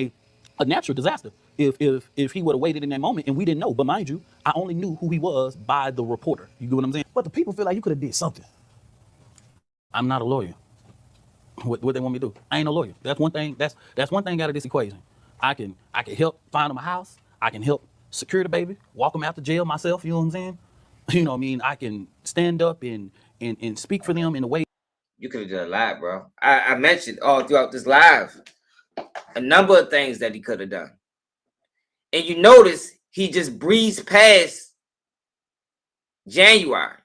a natural disaster if he would have waited in that moment and we didn't know. But mind you, I only knew who he was by the reporter. You get what I'm saying? But the people feel like you could have did something. I'm not a lawyer. What they want me to do? I ain't a lawyer. That's one thing. That's one thing out of this equation. I can help find him a house. I can help secure the baby, walk him out to jail myself. You know what I'm saying? You know what I mean? I can stand up and speak for them in a way. You could have done a lot, bro. I mentioned all throughout this live a number of things that he could have done. And you notice he just breezed past January,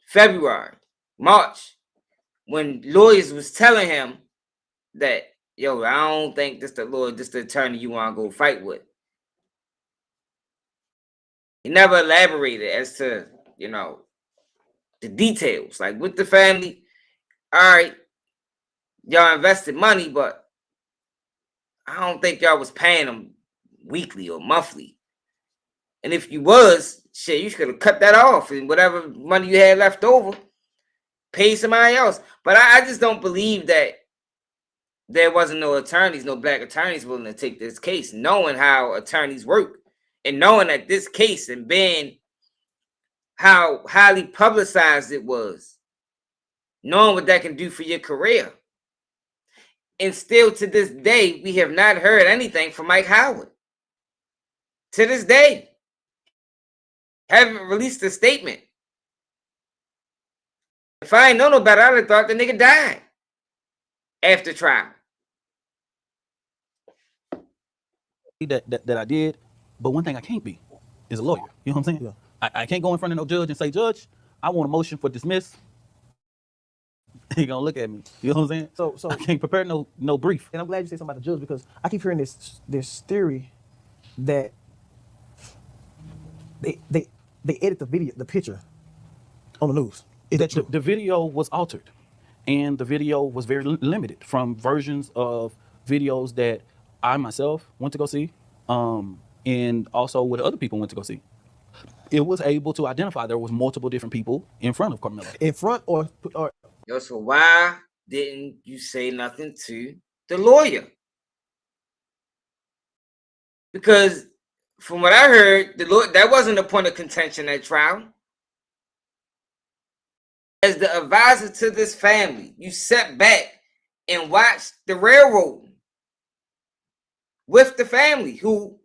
February, March, when lawyers was telling him that, yo, I don't think this the attorney you want to go fight with. He never elaborated as to, the the details. Like with the family, all right, y'all invested money, but I don't think y'all was paying them weekly or monthly. And if you was, shit, you should have cut that off and whatever money you had left over, pay somebody else. But I just don't believe that there wasn't no attorneys, no black attorneys willing to take this case, knowing how attorneys work and knowing that this case and being how highly publicized it was, knowing what that can do for your career. And still to this day, we have not heard anything from Mike Howard. To this day, haven't released a statement. If I ain't know no better, I'd have thought the nigga died after trial. That I did, but one thing I can't be is a lawyer. You know what I'm saying? Yeah. I can't go in front of no judge and say, Judge, I want a motion for dismiss. He gonna look at me. You know what I'm saying? So I can't prepare no brief. and I'm glad you said something about the judge because I keep hearing this theory that they edit the picture on the news. Is that true? The video was altered, and the video was very limited from versions of videos that I myself went to go see, and also what other people went to go see. It was able to identify there was multiple different people in front of Karmelo. In front or Yo, so why didn't you say nothing to the lawyer? Because from what I heard, the lawyer, that wasn't a point of contention at trial. As the advisor to this family, you sat back and watched the railroad with the family who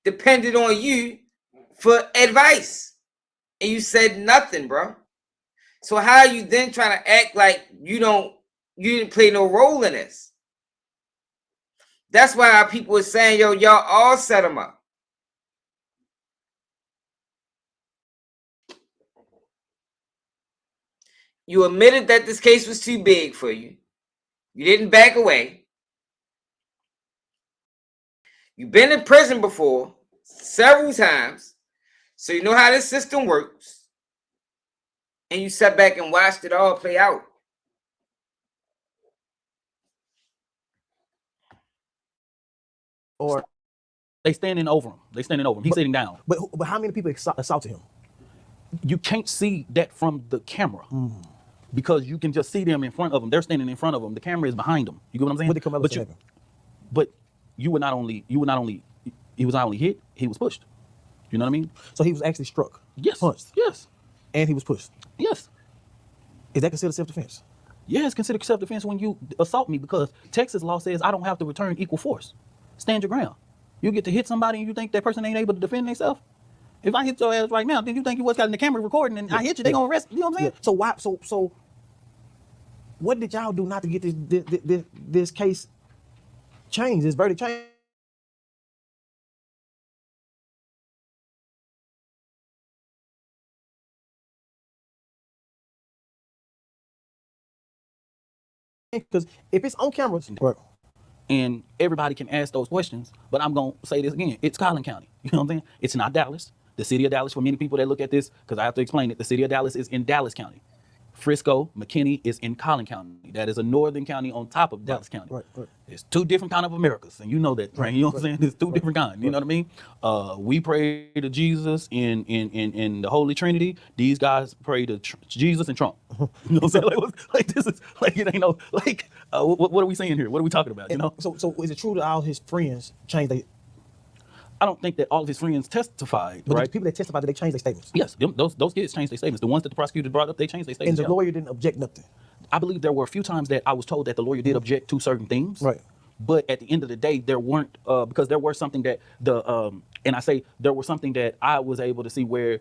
depended on you for advice. And you said nothing, bro. So how are you then trying to act like you didn't play no role in this? That's why our people are saying, yo, y'all all set them up. You admitted that this case was too big for you. You didn't back away. You've been in prison before several times, so you know how this system works. And you sat back and watched it all play out. or They standing over him. He's sitting down. but how many people assaulted him? You can't see that from the camera because you can just see them in front of him. They're standing in front of him. The camera is behind them. You get what I'm saying? What did Karmelo say? But he was not only hit, he was pushed. You know what I mean? So he was actually struck. Yes. Punched. Yes. And he was pushed. Yes. Is that considered self-defense? Yeah, it's considered self-defense when you assault me because Texas law says I don't have to return equal force. Stand your ground. You get to hit somebody and you think that person ain't able to defend themselves? If I hit your ass right now, then you think you what's got in the camera recording and I hit you, they gonna arrest you. You know what I'm saying? Yeah. So what did y'all do not to get this case changed, this verdict changed? Because if it's on camera, right. And everybody can ask those questions, but I'm gonna say this again: it's Collin County. You know what I'm saying? It's not Dallas. The city of Dallas, for many people that look at this, because I have to explain it, the city of Dallas is in Dallas County. Frisco, McKinney is in Collin County. That is a northern county on top of Dallas County. Right. It's two different kind of Americas, and you know that, right? You know what I'm saying? It's two different kinds. You know what I mean? We pray to Jesus in the Holy Trinity. These guys pray to Jesus and Trump. You know what I'm saying? Like this is like it ain't no like what are we saying here? What are we talking about? You know? So is it true that all his friends changed their? I don't think that all of his friends testified, But right? the people that testified, did they change their statements? Yes, those kids changed their statements. The ones that the prosecutor brought up, they changed their And statements. the lawyer didn't object nothing. I believe there were a few times that I was told that the lawyer did object to certain things. Right. But at the end of the day, there weren't because there was something that and I say there was something that I was able to see where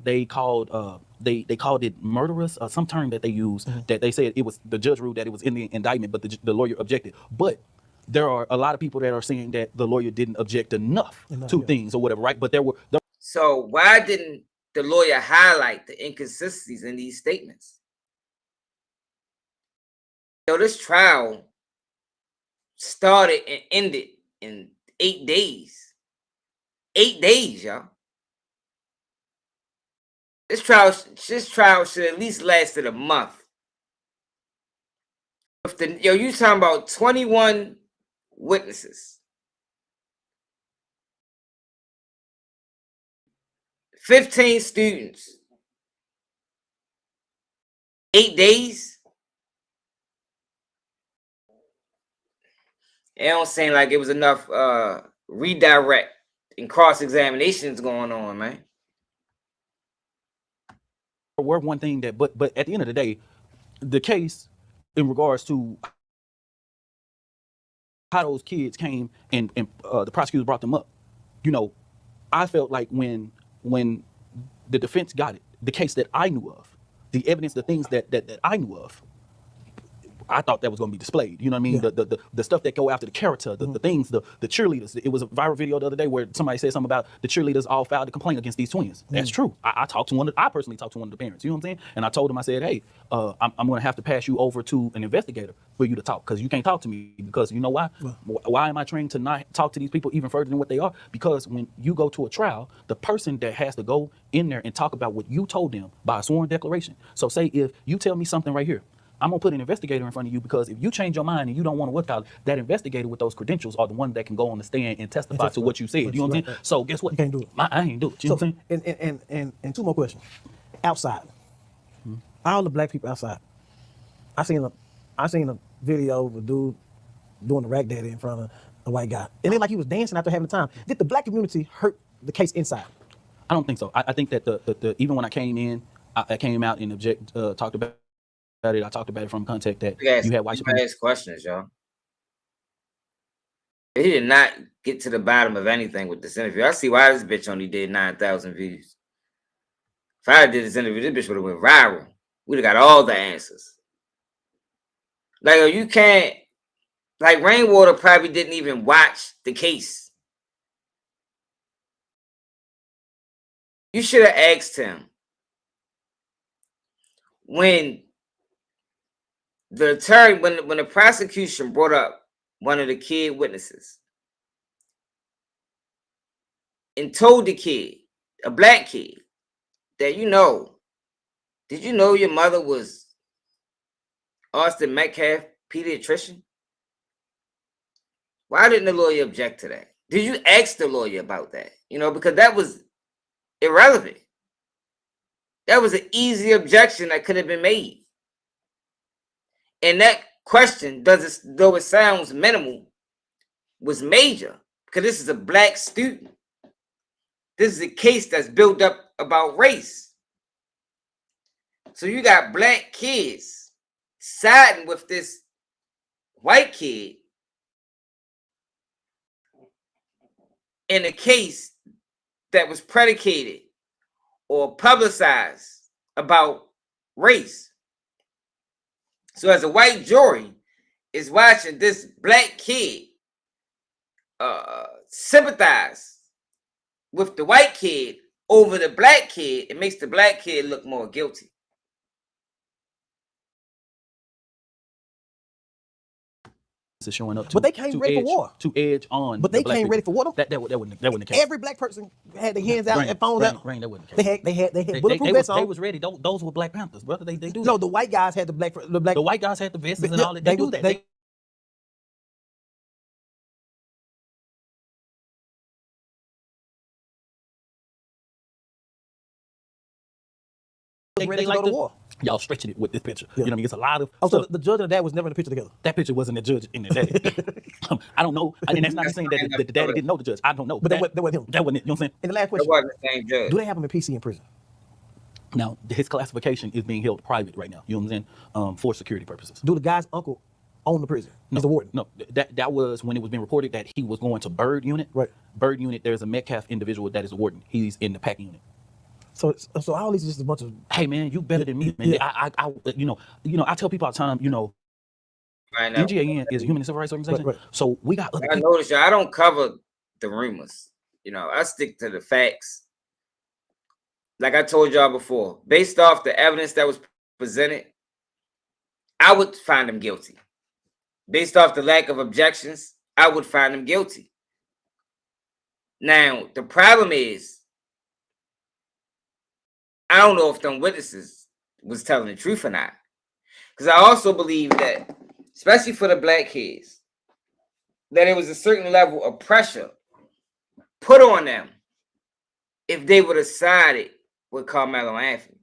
they called they called it murderous, some term that they used that they said it was the judge ruled that it was in the indictment, but the lawyer objected. But there are a lot of people that are saying that the lawyer didn't object enough to things or whatever, right? But there were. So why didn't the lawyer highlight the inconsistencies in these statements? Yo, this trial started and ended in 8 days. 8 days, y'all. This trial should at least lasted a month. You talking about 21 witnesses, 15 students, 8 days. It don't seem like it was enough redirect and cross-examinations going on, man. Were one thing that, but at the end of the day, the case in regards to how those kids came and the prosecutors brought them up, you know, I felt like when the defense got it, the case that I knew of, the evidence, the things that I knew of, I thought that was going to be displayed. You know what I mean? Yeah. The stuff that go after the character, the things, the cheerleaders. It was a viral video the other day where somebody said something about the cheerleaders all filed a complaint against these twins. That's true. I talked to I personally talked to one of the parents. You know what I'm saying? And I told him, I said, hey, I'm going to have to pass you over to an investigator for you to talk, because you can't talk to me, because you know why? Why am I trained to not talk to these people even further than what they are? Because when you go to a trial, the person that has to go in there and talk about what you told them by a sworn declaration. So say if you tell me something right here, I'm gonna put an investigator in front of you, because if you change your mind and you don't want to work out, that investigator with those credentials are the one that can go on the stand and testify to what you said. You know what I'm saying? So guess what? You can't do it. I ain't do it. You know what I'm saying? And two more questions. Outside, all the black people outside. I seen a video of a dude doing the rag daddy in front of a white guy, and then like he was dancing after having a time. Did the black community hurt the case inside? I don't think so. I think that the even when I came in, I came out and talked about it. I talked about it from context that you had white supremacy. Ask questions, y'all. He did not get to the bottom of anything with this interview. I see why this bitch only did 9,000 views. If I did this interview, this bitch would have went viral. We'd have got all the answers. Like, you can't, like, Rainwater probably didn't even watch the case. You should have asked him when the attorney, when the prosecution brought up one of the kid witnesses and told the kid, a black kid, that, did you know your mother was Austin Metcalf, pediatrician? Why didn't the lawyer object to that? Did you ask the lawyer about that? Because that was irrelevant. That was an easy objection that could have been made. And that question, though it sounds minimal, was major, because this is a black student. This is a case that's built up about race. So you got black kids siding with this white kid in a case that was predicated or publicized about race. So as a white jury is watching this black kid sympathize with the white kid over the black kid, it makes the black kid look more guilty. Showing up But they came ready for war. To edge on. But they came ready for war. That wasn't the case. Every black person had their hands out and phones out. That wasn't the case. They had bulletproof vests on. They was ready. Those were Black Panthers, brother. They do. No, the white guys had the black. The white guys had the vests and all that. They do that. They ready to like go to war. Y'all stretching it with this picture. Yeah. You know what I mean? It's a lot of. So the judge and the dad was never in the picture together. That picture wasn't the judge in the day. I don't know. And that's not saying that the daddy didn't know the judge. I don't know. But that wasn't him. That wasn't it. You know what I'm saying? And the last question: That wasn't the same judge. do they have him in PC in prison? Now, his classification is being held private right now. You know what I'm saying? For security purposes. Do the guy's uncle own the prison? No, He's the warden. No, that was when it was being reported that he was going to Bird Unit. Right. Bird Unit. There's a Metcalf individual that is a warden. He's in the Pack Unit. So all these is just a bunch of. Hey man, you better than me, man. Yeah. I tell people all the time, Right now, NGAN is a human and civil rights organization. Right. So we got other I people. noticed y'all, I don't cover the rumors. I stick to the facts. Like I told y'all before, based off the evidence that was presented, I would find him guilty. Based off the lack of objections, I would find him guilty. Now, the problem is I don't know if them witnesses was telling the truth or not. Because I also believe that, especially for the black kids, that there was a certain level of pressure put on them if they would have sided with Karmelo Anthony.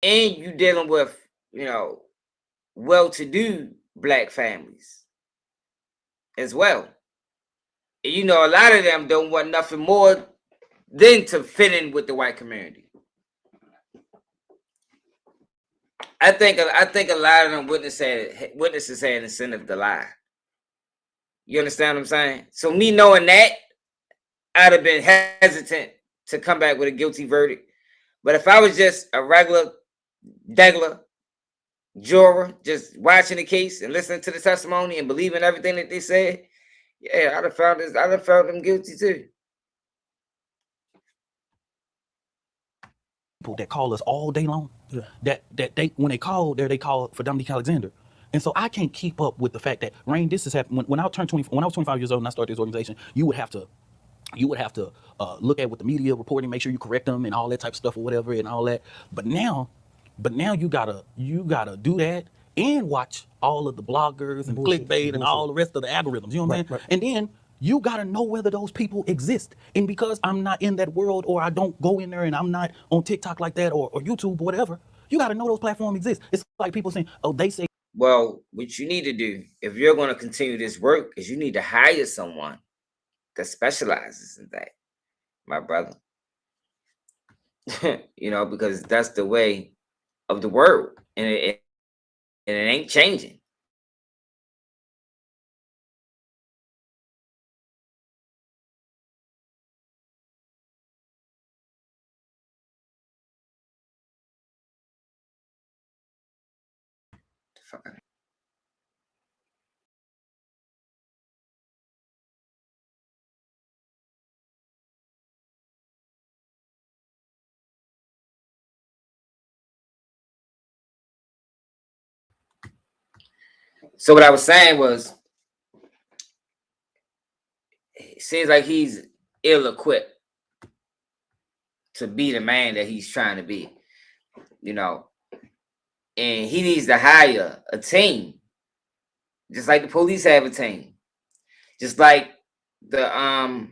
And you dealing with, you know, well-to-do black families as well. And you know, a lot of them don't want nothing more than to fit in with the white community. I think a lot of them witnesses had incentive to lie. You understand what I'm saying? So me knowing that, I'd have been hesitant to come back with a guilty verdict. But if I was just a regular juror, just watching the case and listening to the testimony and believing everything that they said, yeah, I'd have found them guilty too. People that call us all day long, that they when they call for Dominique Alexander. And so I can't keep up with the fact that, Rain, this has happened. When I was 25 years old and I started this organization, you would have to look at what the media reporting, make sure you correct them and all that type of stuff or whatever and all that. But now you gotta do that and watch all of the bloggers and clickbait and all the rest of the algorithms. You know what I mean? Right. And then you gotta know whether those people exist. And because I'm not in that world, or I don't go in there and I'm not on TikTok like that or YouTube or whatever, you gotta know those platforms exist. It's like people saying, oh, they say. Well, what you need to do if you're going to continue this work is you need to hire someone that specializes in that, my brother. You know, because that's the way of the world, and it ain't changing. So what I was saying was, it seems like he's ill-equipped to be the man that he's trying to be, you know, and he needs to hire a team, just like the police have a team, just like the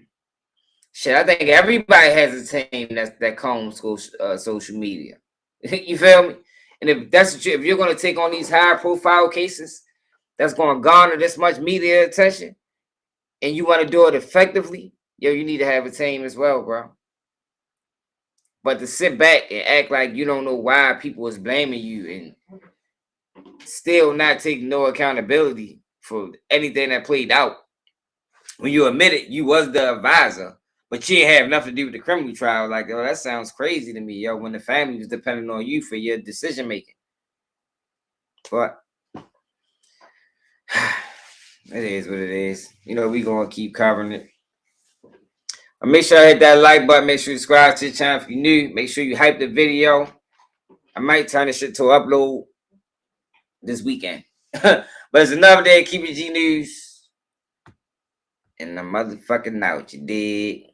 shit. I think everybody has a team that combs social media. You feel me? And if you're going to take on these high-profile cases that's going to garner this much media attention, and you want to do it effectively, yo, you need to have a team as well, bro. But to sit back and act like you don't know why people is blaming you and still not taking no accountability for anything that played out, when you admitted you was the advisor, but you didn't have nothing to do with the criminal trial, like, oh, that sounds crazy to me, yo, when the family was depending on you for your decision making. But it is what it is. You know, we gonna keep covering it. Make sure I hit that like button. Make sure you subscribe to the channel if you're new. Make sure you hype the video. I might turn this shit to upload this weekend. But it's another day of Keep It G News. And the motherfucking out, you dig?